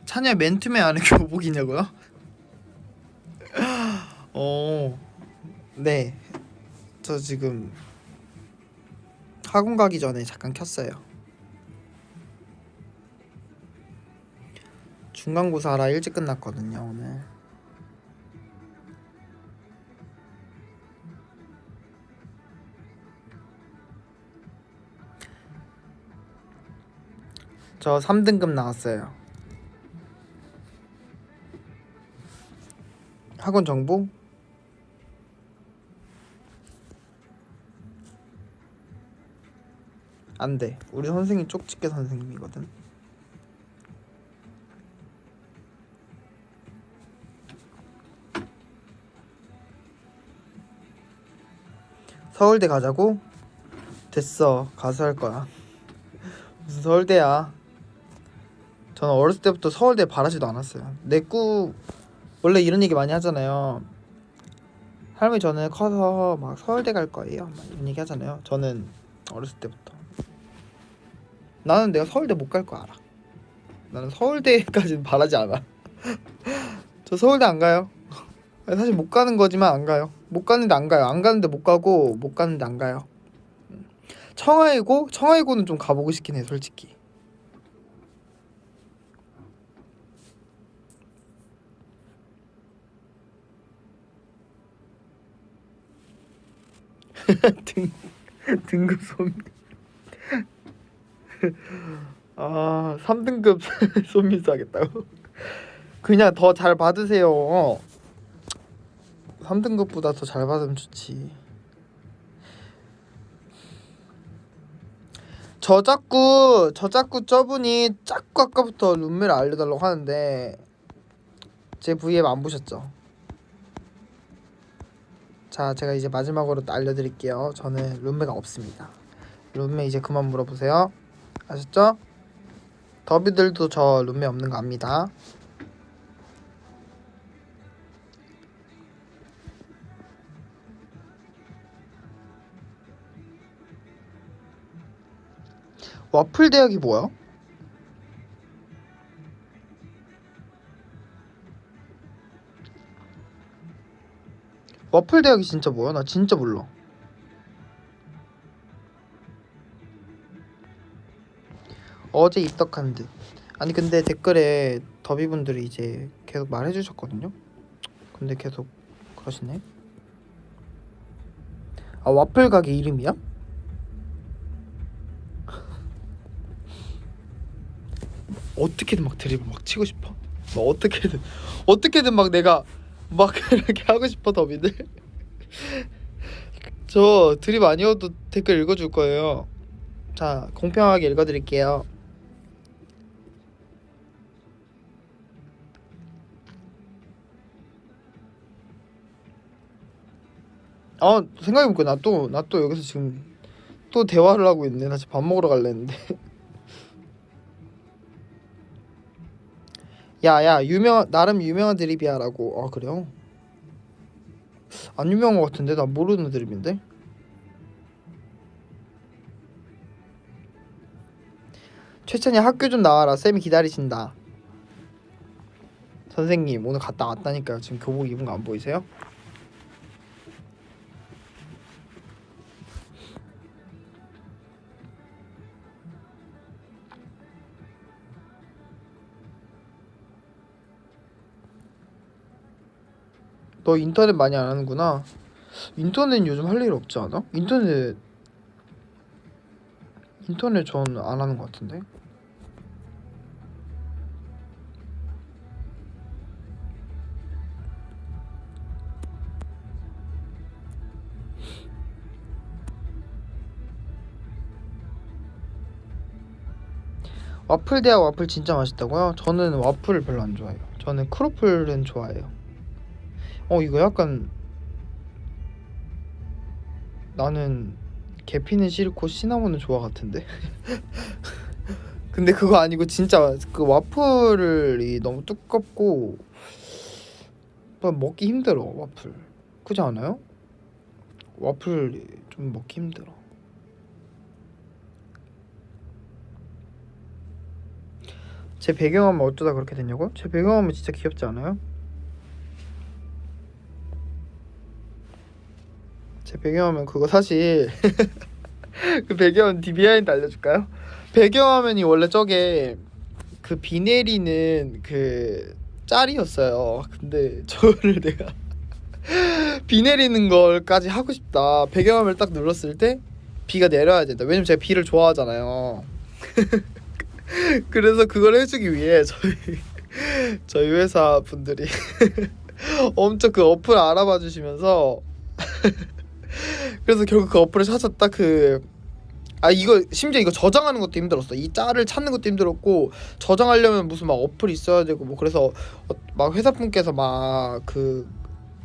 찬야 맨투맨 안에 교복이냐고요? 네. 저 지금 학원 가기 전에 잠깐 켰어요. 중간고사라 일찍 끝났거든요 오늘. 저 3등급 나왔어요. 학원 정보? 안 돼. 우리 선생님 쪽집게 선생님이거든. 서울대 가자고? 됐어. 가서 할 거야. 무슨 서울대야. 저는 어렸을 때부터 서울대 바라지도 않았어요. 내 꿈 원래 이런 얘기 많이 하잖아요. 할머니 저는 커서 막 서울대 갈 거예요. 막 이런 얘기 하잖아요. 저는 어렸을 때부터 나는 내가 서울대 못 갈 거 알아. 나는 서울대까지는 바라지 않아. 저 서울대 안 가요. 사실 못 가는 거지만 안 가요. 못 가는데 안 가요. 안 가는데 못 가고 못 가는데 안 가요. 청하이고는 좀 가보고 싶긴 해 솔직히. 등급 손. 아 3등급 손민수 하겠다고? 그냥 더 잘 받으세요. 3등급보다 더 잘 받으면 좋지. 저 자꾸 저분이 자꾸 아까부터 룸메를 알려달라고 하는데 제 V앱 안 보셨죠? 자 제가 이제 마지막으로 알려드릴게요. 저는 룸메가 없습니다. 룸메 이제 그만 물어보세요. 아셨죠? 더비들도 저 룸메 없는 거 압니다. 와플 대학이 뭐야? 와플 대학이 진짜 뭐야? 나 진짜 몰라. 어제 입덕한 듯. 아니 근데 댓글에 더비분들이 이제 계속 말해주셨거든요. 근데 계속 그러시네. 아 와플 가게 이름이야? 어떻게든 막 드립을 막 치고 싶어. 막 어떻게든 막 내가 막 이렇게 하고 싶어 더비들. 저 드립 아니어도 댓글 읽어줄 거예요. 자 공평하게 읽어드릴게요. 아 생각해보니까 나 또 여기서 지금 또 대화를 하고 있네. 나 지금 밥 먹으러 갈래 했는데. 야야 나름 유명한 드립이야라고. 아 그래요? 안 유명한 것 같은데 나 모르는 드립인데. 최찬이 학교 좀 나와라. 쌤이 기다리신다. 선생님 오늘 갔다 왔다니까요. 지금 교복 입은 거 안 보이세요? 너 인터넷 많이 안 하는구나. 인터넷 요즘 할 일 없지 않아? 인터넷 전 안 하는 것 같은데. 와플 대학 와플 진짜 맛있다고요? 저는 와플을 별로 안 좋아해요. 저는 크로플은 좋아해요. 이거 약간 나는 계피는 싫고 시나몬은 좋아 같은데. 근데 그거 아니고 진짜 그 와플이 너무 두껍고 먹기 힘들어. 와플 그렇지 않아요? 와플 좀 먹기 힘들어. 제 배경화면 어쩌다 그렇게 됐냐고요? 제 배경화면 진짜 귀엽지 않아요? 제 배경화면 그거 사실 그 배경화면 비하인드 알려줄까요? 배경화면이 원래 저게 그 비 내리는 그 짤이었어요. 근데 저를 내가 비 내리는 걸까지 하고 싶다. 배경화면을 딱 눌렀을 때 비가 내려야 된다. 왜냐면 제가 비를 좋아하잖아요. 그래서 그걸 해주기 위해 저희 회사 분들이 엄청 그 어플 알아봐 주시면서 그래서 결국 그 어플을 찾았다. 이거 심지어 이거 저장하는 것도 힘들었어. 이 짤을 찾는 것도 힘들었고 저장하려면 무슨 막 어플이 있어야 되고 뭐 그래서 막 회사분께서 막 그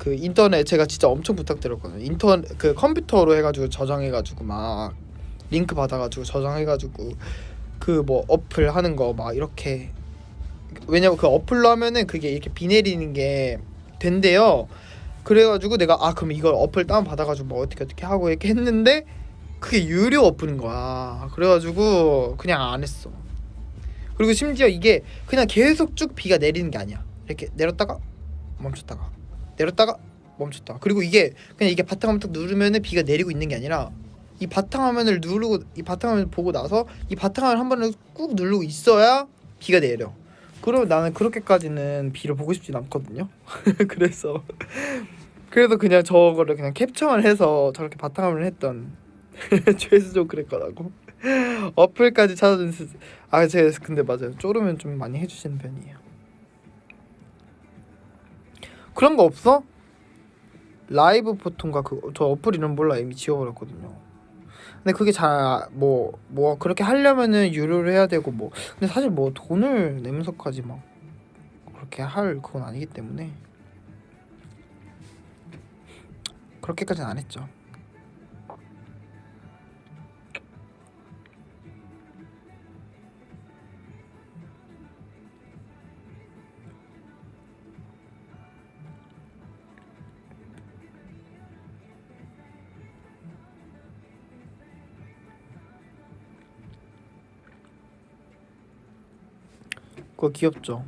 인터넷 제가 진짜 엄청 부탁드렸거든요. 그 컴퓨터로 해가지고 저장해가지고 막 링크 받아가지고 저장해가지고 그 뭐 어플 하는 거 막 이렇게. 왜냐면 그 어플로 하면은 그게 이렇게 비 내리는 게 된대요. 그래가지고 내가 그럼 이걸 어플 다운 받아가지고 뭐 어떻게 하고 이렇게 했는데 그게 유료 어플인 거야. 그래가지고 그냥 안 했어. 그리고 심지어 이게 그냥 계속 쭉 비가 내리는 게 아니야. 이렇게 내렸다가 멈췄다가 내렸다가 멈췄다가. 그리고 이게 그냥 이게 바탕화면 딱 누르면은 비가 내리고 있는 게 아니라 이 바탕화면을 누르고 이 바탕화면을 보고 나서 이 바탕화면을 한 번을 꾹 누르고 있어야 비가 내려. 그럼 나는 그렇게까지는 비를 보고 싶진 않거든요. 그래서 그냥 저거를 그냥 캡처만 해서 저렇게 바탕화면을 했던 최수 좀 그랬거라고. 어플까지 찾아준 제가 근데 맞아요. 쪼르면 좀 많이 해주시는 편이에요. 그런 거 없어? 라이브 포통가 저 어플 이름 몰라. 이미 지워버렸거든요. 근데 그게 잘 뭐 그렇게 하려면은 유료를 해야 되고 뭐 근데 사실 뭐 돈을 내면서까지 막 그렇게 할 그건 아니기 때문에 그렇게까지는 안 했죠. 그거 귀엽죠.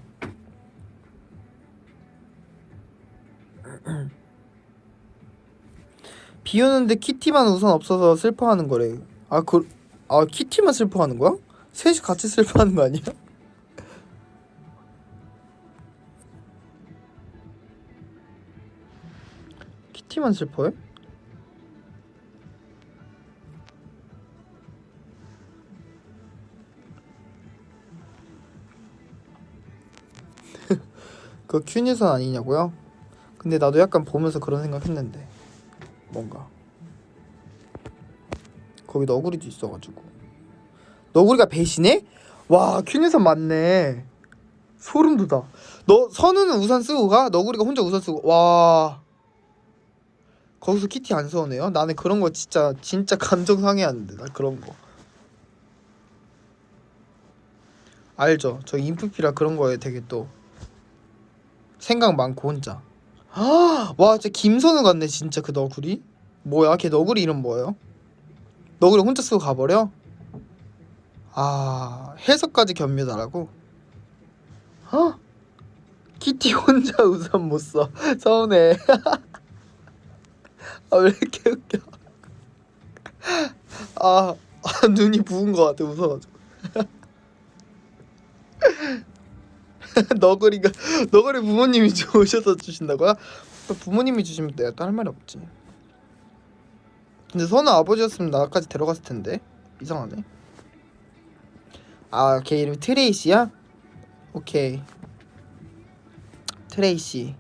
비 오는데 키티만 우산 없어서 슬퍼하는 거래. 키티만 슬퍼하는 거야? 셋이 같이 슬퍼하는 거 아니야? 키티만 슬퍼해? 그거 큐니선 아니냐고요? 근데 나도 약간 보면서 그런 생각했는데 뭔가 거기 너구리도 있어가지고. 너구리가 배신해? 와 큐니선 맞네. 소름 돋아. 너 선우는 우산 쓰고 가? 너구리가 혼자 우산 쓰고. 와 거기서 키티 안 서운해요? 나는 그런 거 진짜 감정 상해하는데. 나 그런 거 알죠? 저 인프피라 그런 거에 되게 또 생각 많고 혼자. 와 진짜 김선우 같네 진짜. 그 너구리 뭐야? 걔 너구리 이름 뭐예요? 너구리 혼자 쓰고 가버려? 아, 해석까지 겸유다라고? 어? 키티 혼자 우산 못 써. 서운해. 아, 왜 이렇게 웃겨? 눈이 부은 것 같아, 웃어가지고. 너구리 부모님이 오셔서 주신다고요? 부모님이 주시면 내가 또 할 말이 없지. 근데 선우 아버지였으면 나까지 데려갔을 텐데. 이상하네. 아, 걔 이름이 트레이시야? 오케이. 트레이시.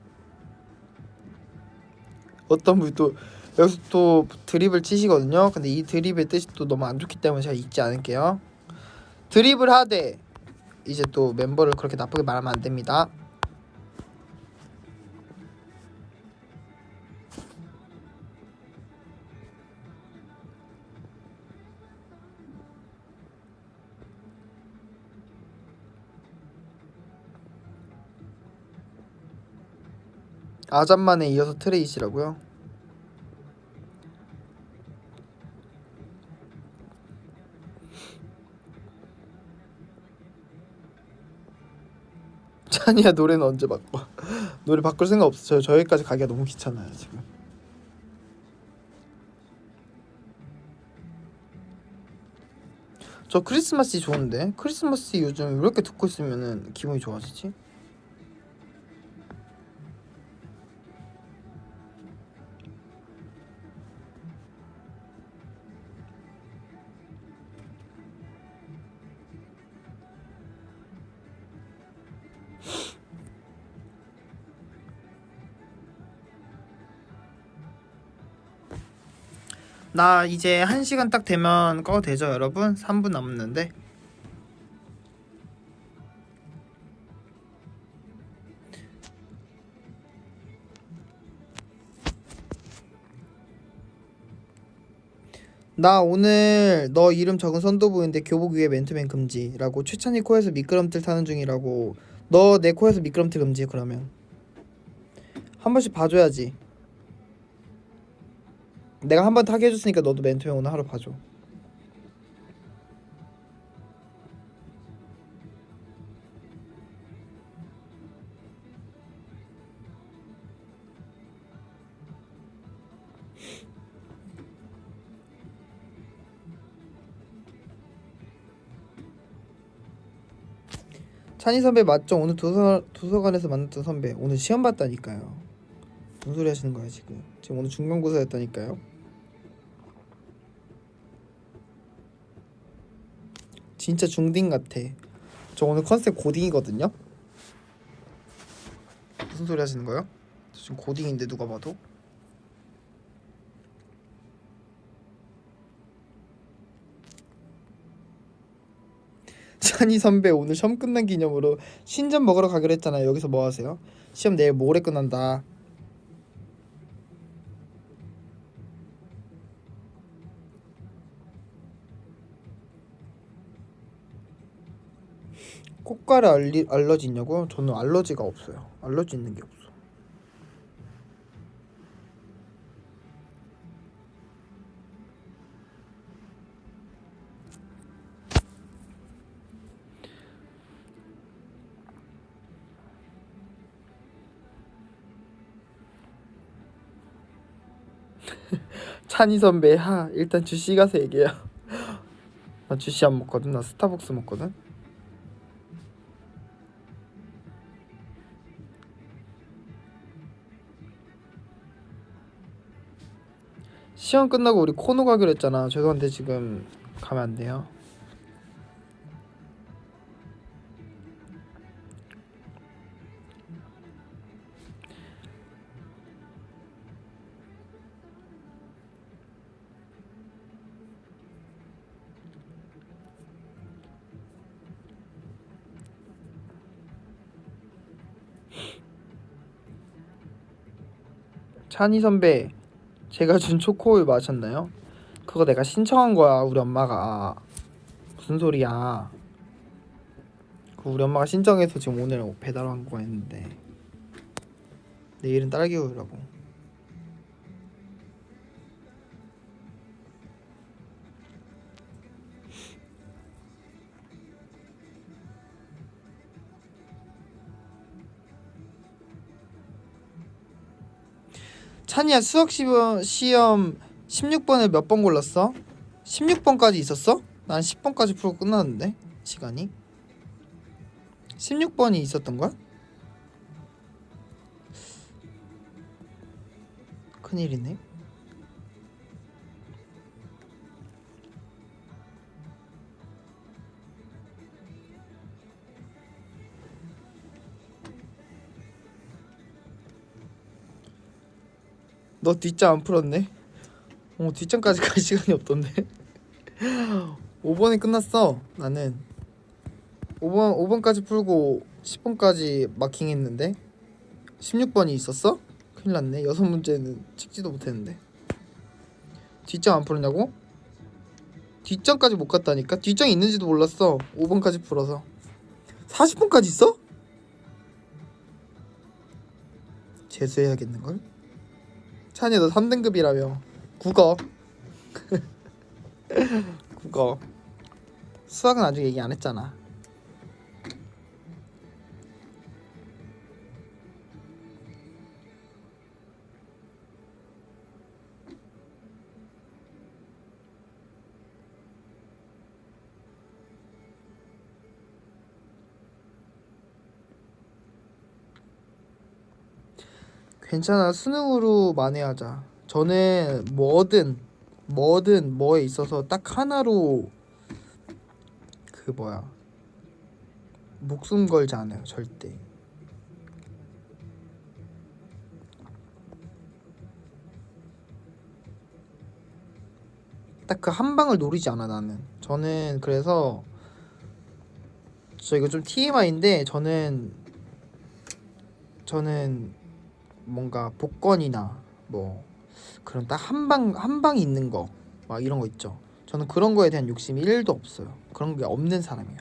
어떤 분이 또 여기서 또 드립을 치시거든요. 근데 이 드립의 뜻이 또 너무 안 좋기 때문에 제가 읽지 않을게요. 드립을 하되 이제 또 멤버를 그렇게 나쁘게 말하면 안 됩니다. 아잠만에 이어서 트레이시라고요? 찬이야 노래는 언제 바꿔? 노래 바꿀 생각 없어요. 저기까지 가기가 너무 귀찮아요 지금. 저 크리스마스 좋은데? 크리스마스 요즘 왜 이렇게 듣고 있으면은 기분이 좋아지지? 나 이제 1시간 딱 되면 꺼도 되죠 여러분? 3분 남았는데. 나 오늘 너 이름 적은 선도 보이는데 교복 위에 맨투맨 금지라고. 최찬이 코에서 미끄럼틀 타는 중이라고. 너 내 코에서 미끄럼틀 금지. 그러면 한 번씩 봐줘야지. 내가 한 번 타게 해줬으니까 너도 맨투맨 오늘 하루 봐줘. 찬이 선배 맞죠? 오늘 도서관에서 만났던 선배. 오늘 시험 봤다니까요. 무슨 소리 하시는 거야 지금? 지금 오늘 중간고사였다니까요. 진짜 중딩 같아. 저 오늘 컨셉 고딩이거든요. 무슨 소리 하시는 거예요? 저 지금 고딩인데 누가 봐도. 찬이 선배 오늘 시험 끝난 기념으로 신전 먹으러 가기로 했잖아요. 여기서 뭐 하세요? 시험 내일 모레 끝난다. 꽃가루 알러지 있냐고요? 저는 알러지가 없어요. 알러지 있는 게 없어. 찬이 선배 일단 주시 가서 얘기해요. 나 주시 안 먹거든. 나 스타벅스 먹거든. 시험 끝나고 우리 코노 가기로 했잖아. 죄송한데 지금 가면 안 돼요. 찬이 선배, 제가 준 초코우유 마셨나요? 그거 내가 신청한 거야. 우리 엄마가. 무슨 소리야? 그 우리 엄마가 신청해서 지금 오늘 배달 온 거 했는데 내일은 딸기우유라고. 찬이야, 수학 시험 16번을 몇 번 골랐어? 16번까지 있었어? 난 10번까지 풀고 끝났는데 시간이 16번이 있었던걸? 큰일이네. 너 뒷장 안 풀었네? 뒷장까지 갈 시간이 없던데. 5번이 끝났어. 나는 5번까지 풀고 10번까지 마킹했는데 16번이 있었어? 큰일 났네. 6문제는 찍지도 못했는데. 뒷장 안 풀었냐고? 뒷장까지 못 갔다니까? 뒷장이 있는지도 몰랐어. 5번까지 풀어서 40번까지 있어? 재수해야겠는걸? 찬이 너 3등급이라며. 국어. 국어. 수학은 아직 얘기 안 했잖아. 괜찮아. 수능으로 만회하자. 저는 뭐든 뭐에 있어서 딱 하나로 목숨 걸지 않아요. 절대. 딱 그 한 방을 노리지 않아 나는. 저는 그래서 이거 좀 TMI인데 저는 뭔가 복권이나 뭐 그런 딱 한 방 있는 거 막 이런 거 있죠. 저는 그런 거에 대한 욕심이 1도 없어요. 그런 게 없는 사람이에요.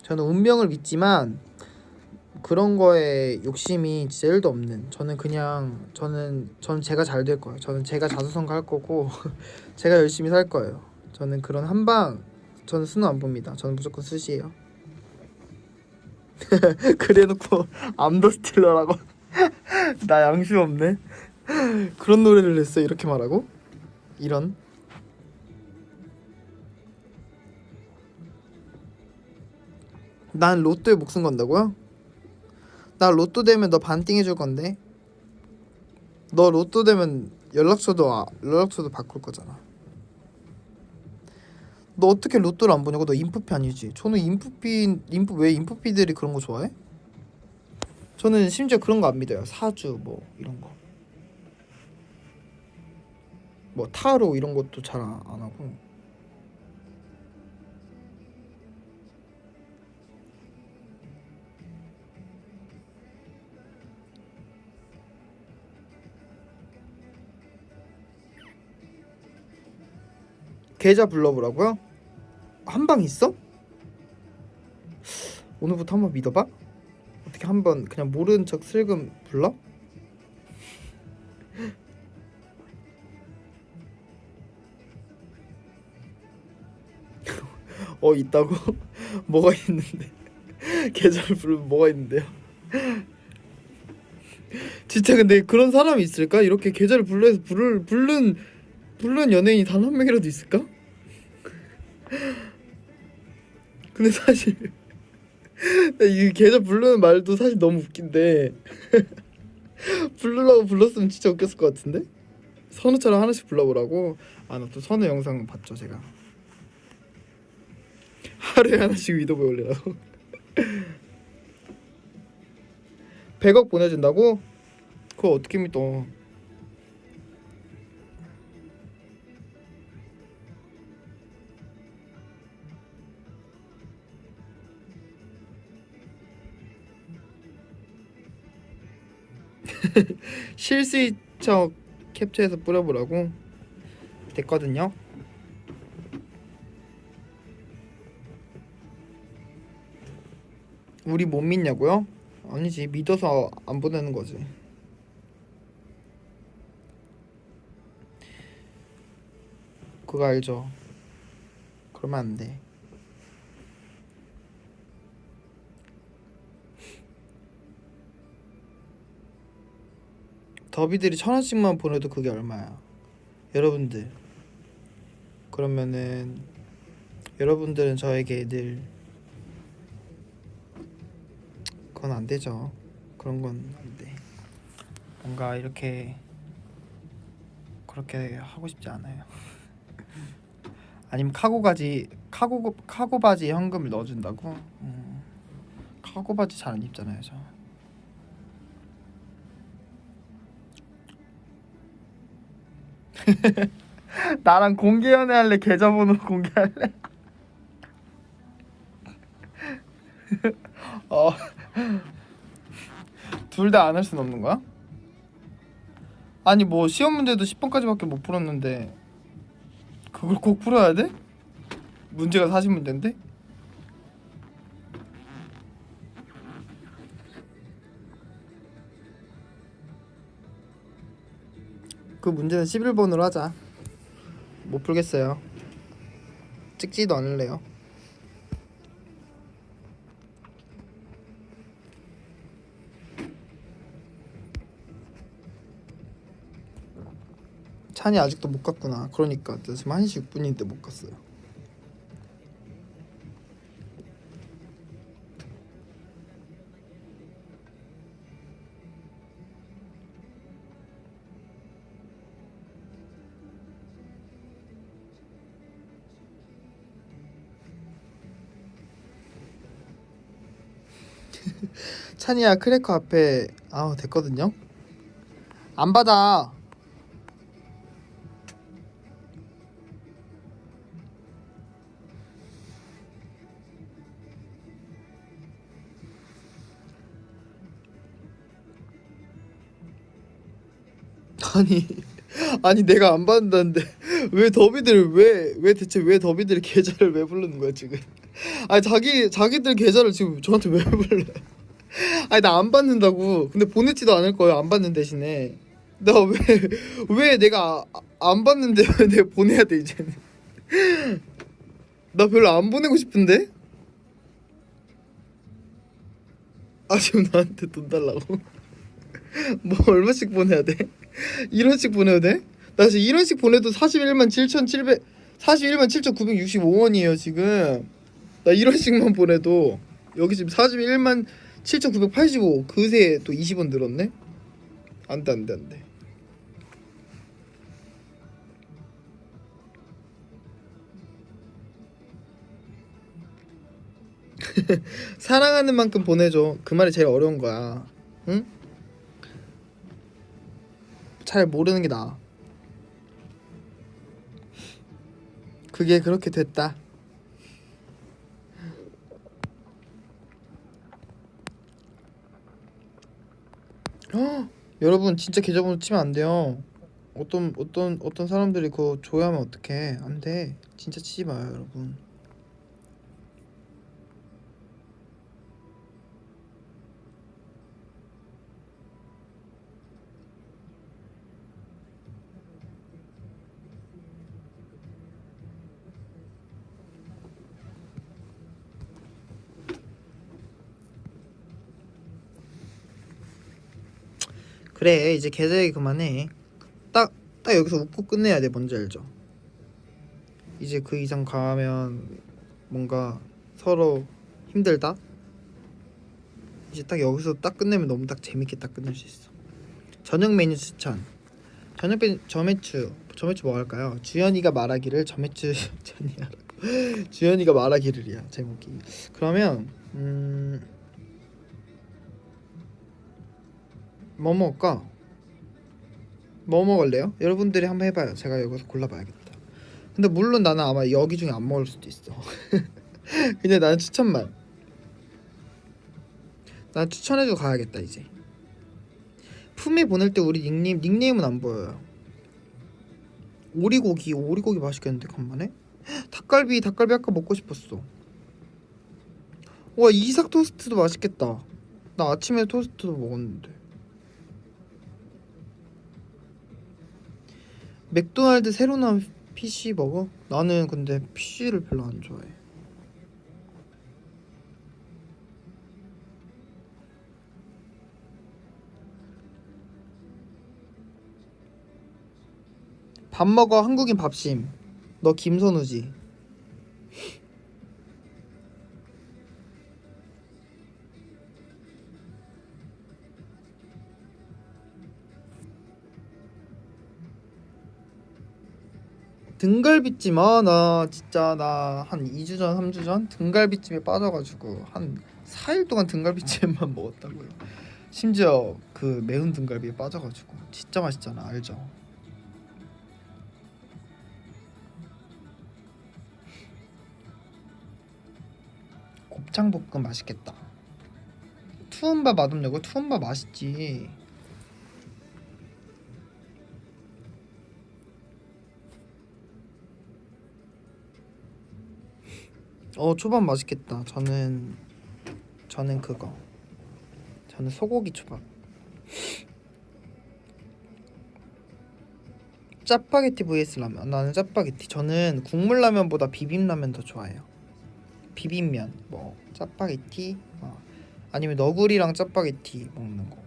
저는 운명을 믿지만 그런 거에 욕심이 진짜 1도 없는. 저는 제가 잘 될 거예요. 저는 제가 자수성가 할 거고 제가 열심히 살 거예요. 저는 그런 저는 수능 안 봅니다. 저는 무조건 수시예요. 그래놓고 암더스틸러라고. 나 양심 없네. 그런 노래를 냈어. 이렇게 말하고 이런. 난 로또에 목숨 건다고요? 나 로또 되면 너 반띵 해줄 건데. 너 로또 되면 연락처도 바꿀 거잖아. 너 어떻게 로또를 안 보냐고? 너 인프피 아니지? 저는 왜 인프피들이 그런 거 좋아해? 저는 심지어 그런 거 안 믿어요. 사주 뭐 이런 거. 뭐 타로 이런 것도 잘 안 하고. 계좌 불러보라고요? 한 방 있어? 오늘부터 한번 믿어봐? 어떻게 한번 그냥 모르는 척 슬금 불러? 있다고? 뭐가 있는데? 계좌를 부르면 뭐가 있는데요? 진짜 근데 그런 사람이 있을까? 이렇게 계좌를 불러서 부른 연예인이 단 한 명이라도 있을까? 근데 사실 이 계좌 부르는 말도 사실 너무 웃긴데 부르려고 불렀으면 진짜 웃겼을 것 같은데? 선우처럼 하나씩 불러보라고? 아, 나 또 선우 영상 봤죠 제가. 하루에 하나씩 위도보에 올리라고. 100억 보내준다고? 그거 어떻게 믿어? 실수인척 캡처해서 뿌려보라고? 됐거든요. 우리 못 믿냐고요? 아니지, 믿어서 안 보내는 거지. 그거 알죠? 그러면 안 돼. 더비들이 1,000원씩만 보내도 그게 얼마야 여러분들. 그러면은 여러분들은 저에게 늘 그건 안 되죠. 그런 건 안 돼. 뭔가 이렇게 그렇게 하고 싶지 않아요. 아니면 카고 바지 현금을 넣어준다고? 카고 바지 잘 안 입잖아요 저. 나랑 공개 연애할래? 계좌번호 공개할래? 어, 둘 다 안 할 순 없는 거야? 아니 뭐 시험 문제도 10번까지밖에 못 풀었는데 그걸 꼭 풀어야 돼? 문제가 40문제인데? 그 문제는 11번으로 하자. 못 풀겠어요. 찍지도 않을래요. 찬이 아직도 못 갔구나. 그러니까 지금 1시 6분인데 못 갔어요. 찬이야 크래커 앞에 됐거든요. 안 받아. 아니 내가 안 받는다는데 왜 더비들 왜 대체 왜 더비들의 계좌를 왜 부르는 거야 지금? 아니 자기들 계좌를 지금 저한테 왜 불러? 아니 나 안 받는다고. 근데 보내지도 않을 거예요. 안 받는 대신에 나 왜 내가 안 받는데 왜 내가 보내야 돼 이제는? 나 별로 안 보내고 싶은데? 지금 나한테 돈 달라고? 뭐 얼마씩 보내야 돼? 1원씩 보내야 돼? 나 지금 1원씩 보내도 41만 7,965원이에요 지금. 나 1원씩만 보내도 여기 지금 41만 7,985. 그새 또 20원 늘었네? 안돼. 사랑하는 만큼 보내줘. 그 말이 제일 어려운 거야. 응? 잘 모르는 게 나아. 그게 그렇게 됐다. 여러분 진짜 계좌번호 치면 안 돼요. 어떤 사람들이 그거 조회하면 어떡해. 안 돼. 진짜 치지 마요 여러분. 그래 이제 계좌 얘기 그만해. 딱 여기서 웃고 끝내야 돼. 뭔지 알죠? 이제 그 이상 가면 뭔가 서로 힘들다. 이제 딱 여기서 딱 끝내면 너무 딱 재밌게 딱 끝낼 수 있어. 저녁 메뉴 추천. 저녁 메뉴 저매추 뭐 할까요? 주연이가 말하기를 저매추 주연이가 말하기를이야 제목이. 그러면 뭐 먹을까? 뭐 먹을래요? 여러분들이 한번 해봐요. 제가 여기서 골라봐야겠다. 근데 물론 나는 아마 여기 중에 안 먹을 수도 있어. 근데 나는 추천만. 난 추천해주고 가야겠다 이제. 품에 보낼 때 우리 닉네임은 안 보여요. 오리고기 맛있겠는데 간만에? 닭갈비 아까 먹고 싶었어. 와 이삭 토스트도 맛있겠다. 나 아침에 토스트도 먹었는데. 맥도날드 새로 나온 PC 버거? 나는 근데 PC를 별로 안 좋아해. 밥 먹어 한국인 밥심. 너 김선우지? 등갈비찜. 나 진짜 나 한 2주 전 3주 전 등갈비찜에 빠져가지고 한 4일 동안 등갈비찜만 먹었다고요. 심지어 그 매운 등갈비에 빠져가지고 진짜 맛있잖아. 알죠? 곱창볶음 맛있겠다. 투움바 맛없냐고? 투움바 맛있지. 초밥 맛있겠다. 저는 그거. 저는 소고기 초밥. 짜파게티 vs 라면. 나는 짜파게티. 저는 국물 라면보다 비빔라면 더 좋아해요. 비빔면, 뭐 짜파게티, 아니면 너구리랑 짜파게티 먹는 거.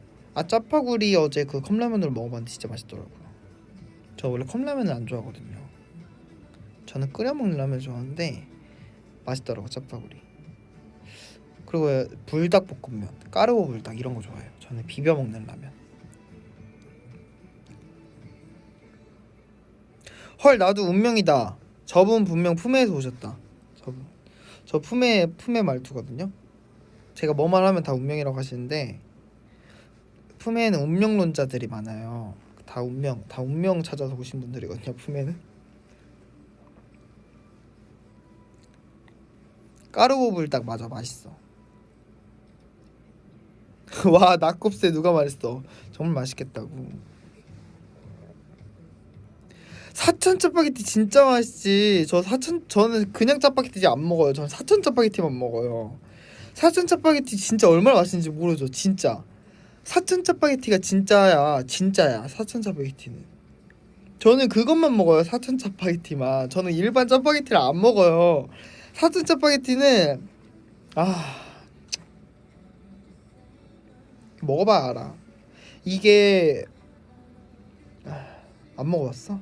짜파구리 어제 그 컵라면으로 먹어봤는데 진짜 맛있더라고요. 저 원래 컵라면을 안 좋아하거든요. 저는 끓여 먹는 라면 좋아하는데 맛있더라고 짜파구리. 그리고 불닭볶음면, 까르보 불닭 이런 거 좋아해요. 저는 비벼 먹는 라면. 헐, 나도 운명이다. 저분 분명 품에에서 오셨다. 저 품에 말투거든요. 제가 뭐만 하면 다 운명이라고 하시는데 품에는 운명론자들이 많아요. 다 운명 찾아서 오신 분들이거든요. 품에는. 까르보 불닭 맞아, 맛있어. 와, 낙곱새 누가 말했어? 정말 맛있겠다고. 사천 짜파게티 진짜 맛있지. 저는 그냥 짜파게티 안 먹어요. 저는 사천 짜파게티만 먹어요. 사천 짜파게티 진짜 얼마나 맛있는지 모르죠. 진짜 사천 짜파게티가 진짜야. 사천 짜파게티는 저는 그것만 먹어요. 사천 짜파게티만. 저는 일반 짜파게티를 안 먹어요. 사천 짜파게티는 먹어봐야 알아. 이게 안 먹어봤어?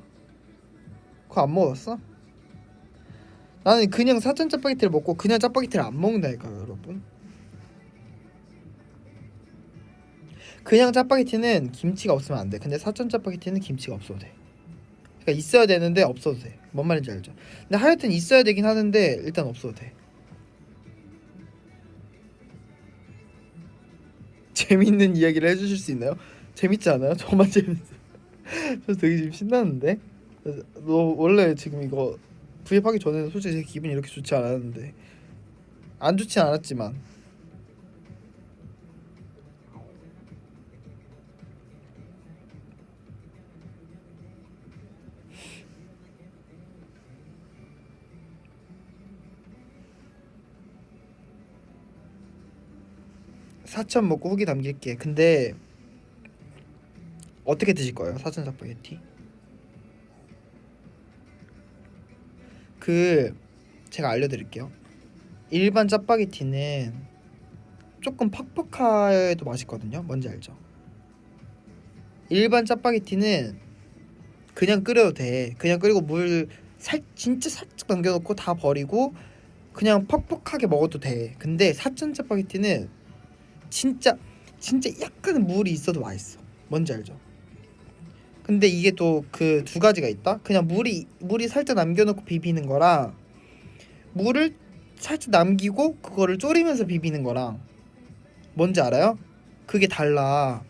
그거 안 먹어봤어? 나는 그냥 사천 짜파게티를 먹고 그냥 짜파게티를 안 먹는다니까요, 여러분. 그냥 짜파게티는 김치가 없으면 안 돼. 근데 사천 짜파게티는 김치가 없어도 돼. 그러니까 있어야 되는데 없어도 돼. 뭔 말인지 알죠? 근데 하여튼 있어야 되긴 하는데 일단 없어도 돼. 재밌는 이야기를 해주실 수 있나요? 재밌지 않아요? 저만 재밌어요. 저 되게 지금 신나는데? 너 원래 지금 이거 구입하기 전에는 솔직히 제 기분이 이렇게 좋지 않았는데, 안 좋진 않았지만 사천 먹고 후기 남길게. 근데 어떻게 드실 거예요? 사천 짜파게티? 제가 알려드릴게요. 일반 짜파게티는 조금 퍽퍽해도 맛있거든요. 뭔지 알죠? 일반 짜파게티는 그냥 끓여도 돼. 그냥 끓이고 진짜 살짝 남겨놓고 다 버리고 그냥 퍽퍽하게 먹어도 돼. 근데 사천 짜파게티는 진짜 약간 물이 있어도 맛있어. 뭔지 알죠? 근데 이게 또 그 두 가지가 있다. 그냥 물이 살짝 남겨놓고 비비는 거랑 물을 살짝 남기고 그거를 졸이면서 비비는 거랑 뭔지 알아요? 그게 달라.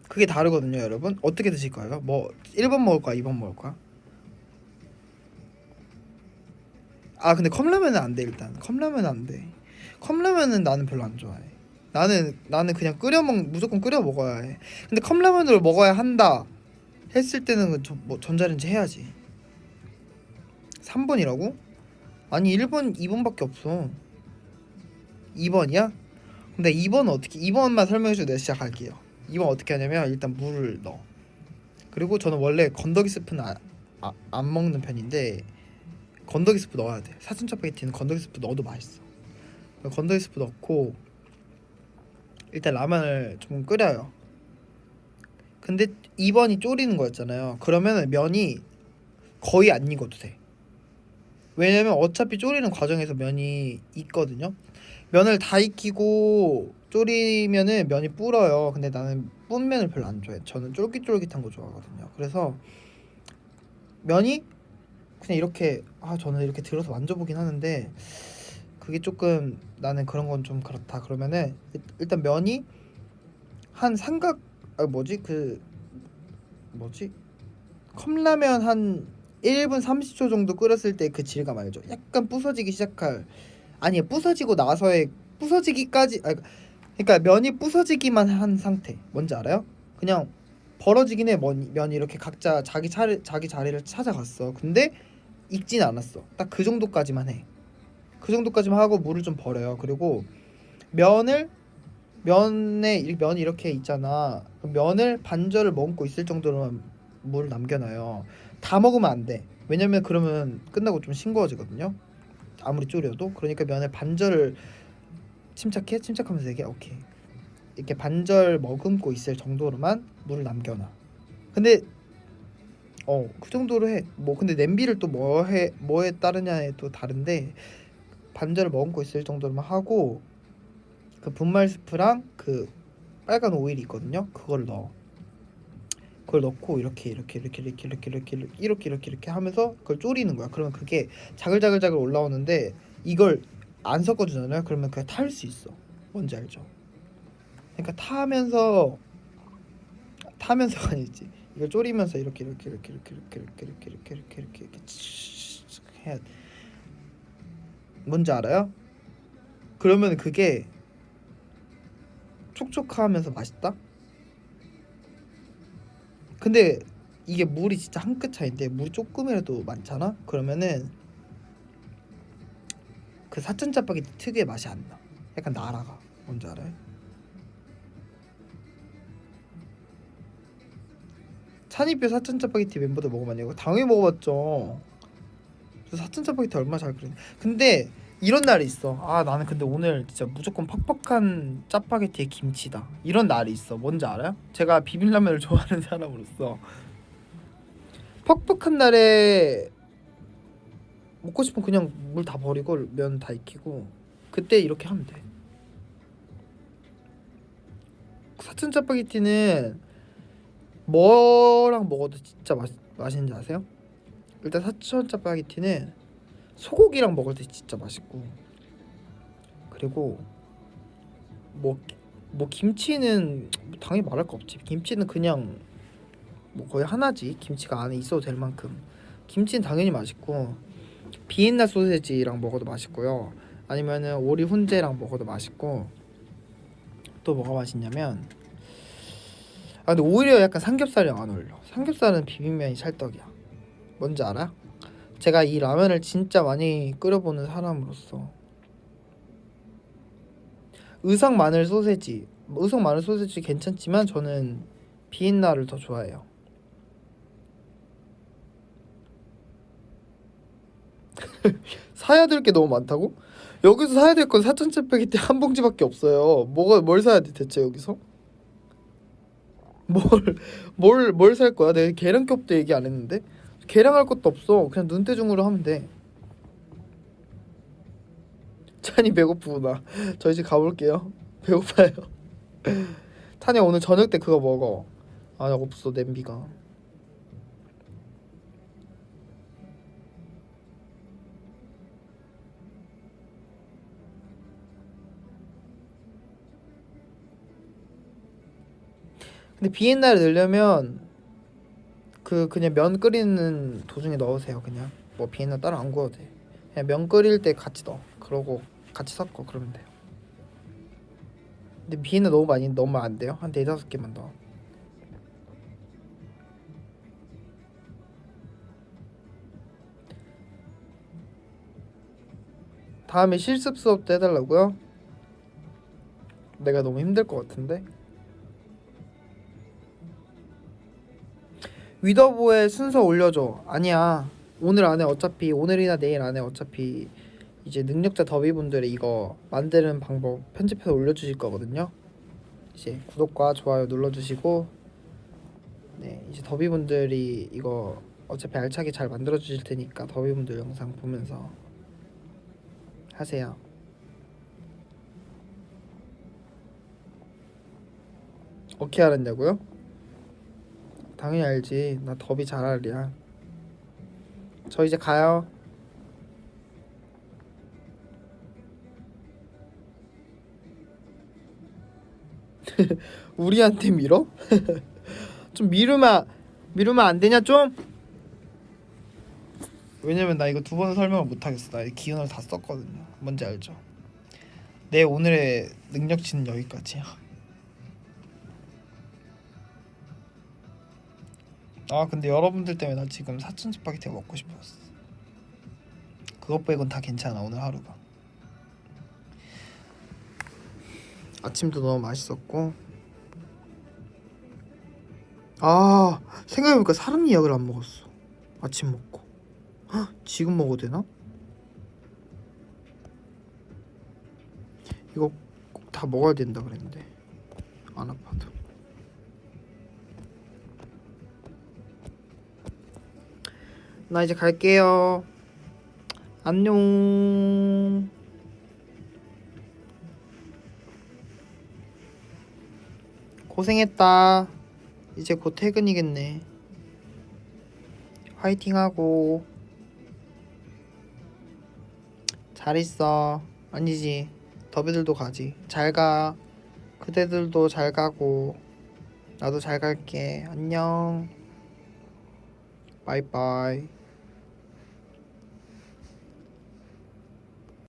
그게 다르거든요, 여러분. 어떻게 드실 거예요? 뭐 1번 먹을 거야, 2번 먹을 거야? 근데 컵라면은 안 돼. 일단 컵라면은 안 돼. 컵라면은 나는 별로 안 좋아해. 나는 그냥 무조건 끓여 먹어야 해. 근데 컵라면으로 먹어야 한다 했을 때는 뭐 전자레인지 해야지. 3번이라고? 아니 1번 2번밖에 없어. 2번이야? 근데 2번만 설명해줘. 내가 시작할게요. 2번 어떻게 하냐면 일단 물을 넣어. 그리고 저는 원래 건더기 스프는 안 먹는 편인데 건더기 스프 넣어야 돼. 사천 짜파게티는 건더기 스프 넣어도 맛있어. 건더기 스프 넣고 일단 라면을 좀 끓여요. 근데 2번이 졸이는 거였잖아요. 그러면 면이 거의 안 익어도 돼. 왜냐면 어차피 졸이는 과정에서 면이 있거든요. 면을 다 익히고 졸이면은 면이 불어요. 근데 나는 뿐 면을 별로 안 좋아해. 저는 쫄깃쫄깃한 거 좋아하거든요. 그래서 면이 그냥 이렇게 저는 이렇게 들어서 만져보긴 하는데 그게 조금 나는 그런 건 좀 그렇다. 그러면은 일단 면이 한 삼각 뭐지 컵라면 한 1분 30초 정도 끓였을 때 그 질감 알죠? 약간 부서지기 시작할 아니 부서지고 나서의 부서지기까지 그러니까 면이 부서지기만 한 상태 뭔지 알아요? 그냥 벌어지긴 해. 면이 이렇게 각자 자기 자리를 찾아갔어. 근데 익진 않았어. 딱 그 정도까지만 해. 그 정도까지만 하고 물을 좀 버려요. 그리고 면을 면이 이렇게 있잖아. 면을 반절을 머금고 있을 정도로만 물을 남겨놔요. 다 먹으면 안 돼. 왜냐면 그러면 끝나고 좀 싱거워지거든요. 아무리 졸여도. 그러니까 면을 반절을 침착하면서 얘기해. 오케이. 이렇게 반절 머금고 있을 정도로만 물을 남겨놔. 근데 그 정도로 해. 뭐 근데 냄비를 또 뭐에 따르냐에 또 다른데 반절을 머금고 있을 정도로만 하고 그 분말 스프랑 그 빨간 오일이 있거든요. 그걸 넣고 이렇게 하면서 그걸 졸이는 거야. 그러면 그게 자글자글 올라오는데 이걸 안 섞어주잖아요. 그러면 그게 탈 수 있어. 뭔지 알죠? 그러니까 타면서 아니지. 이걸 졸이면서 이렇게 해야 돼. 뭔지 알아요? 그러면 그게 촉촉하면서 맛있다. 근데 이게 물이 진짜 한 끗 차이인데 물이 조금이라도 많잖아. 그러면은 그 사천 짜파게티 특유의 맛이 안 나. 약간 날아가. 뭔지 알아요? 찬이뼈 사천 짜파게티 멤버들 먹어봤냐고? 당연히 먹어봤죠. 저 사천 짜파게티 얼마나 잘 끓이는데. 근데 이런 날이 있어. 나는 근데 오늘 진짜 무조건 퍽퍽한 짜파게티에 김치다. 이런 날이 있어. 뭔지 알아요? 제가 비빔라면을 좋아하는 사람으로서 퍽퍽한 날에 먹고 싶으면 그냥 물 다 버리고 면 다 익히고 그때 이렇게 하면 돼. 사천 짜파게티는 뭐랑 먹어도 진짜 맛있는지 아세요? 일단 사천 짜파게티는 소고기랑 먹을 때 진짜 맛있고 그리고 뭐, 뭐 김치는 당연히 말할 거 없지. 김치는 그냥 뭐 거의 하나지. 김치가 안에 있어도 될 만큼 김치는 당연히 맛있고 비엔나 소세지랑 먹어도 맛있고요. 아니면은 오리 훈제랑 먹어도 맛있고 또 뭐가 맛있냐면 근데 오히려 약간 삼겹살이랑 안 어울려. 삼겹살은 비빔면이 찰떡이야. 뭔지 알아? 제가 이 라면을 진짜 많이 끓여보는 사람으로서 의성 마늘 소세지 괜찮지만 저는 비엔나를 더 좋아해요. 사야 될 게 너무 많다고? 여기서 사야 될 건 사천 짜파게티 한 봉지밖에 없어요. 뭘 사야 돼 대체 여기서? 뭘 살 거야? 내가 계량값도 얘기 안 했는데 계량할 것도 없어. 그냥 눈대중으로 하면 돼. 찬이 배고프구나. 저 이제 가볼게요. 배고파요. 찬이 오늘 저녁 때 그거 먹어. 없어 냄비가. 근데 비엔나를 넣으려면 그냥 면 끓이는 도중에 넣으세요. 그냥 뭐 비엔나 따로 안 구워도 돼. 그냥 면 끓일 때 같이 넣어. 그러고 같이 섞어. 그러면 돼요. 근데 비엔나 너무 많이 넣으면 안 돼요. 한 4-5개만 넣어. 다음에 실습 수업도 해달라고요? 내가 너무 힘들 것 같은데. 위더보에 순서 올려줘. 아니야. 오늘이나 내일 안에 어차피 이제 능력자 더비분들이 이거 만드는 방법 편집해서 올려주실 거거든요. 이제 구독과 좋아요 눌러주시고 네, 이제 더비분들이 이거 어차피 알차게 잘 만들어 주실 테니까 더비분들 영상 보면서 하세요. 어떻게 알았냐고요? 당연히 알지. 나 더비 잘 알이야. 저 이제 가요. 우리한테 밀어? 좀 미루면 안 되냐 좀? 왜냐면 나 이거 두 번 설명을 못 하겠어. 나 기운을 다 썼거든요. 뭔지 알죠? 내 오늘의 능력치는 여기까지야. 아 근데 여러분들 때문에 나 지금 사천 스파게티가 먹고 싶었어. 그것 빼곤 다 괜찮아 오늘 하루가. 아침도 너무 맛있었고. 아 생각해보니까 사람 예약을 안 먹었어. 아침 먹고. 헉, 지금 먹어도 되나? 이거 꼭 다 먹어야 된다 그랬는데 안 아파도. 나 이제 갈게요. 안녕. 고생했다. 이제 곧 퇴근이겠네. 화이팅하고 잘 있어. 아니지. 더비들도 가지. 잘 가. 그대들도 잘 가고 나도 잘 갈게. 안녕. 바이바이.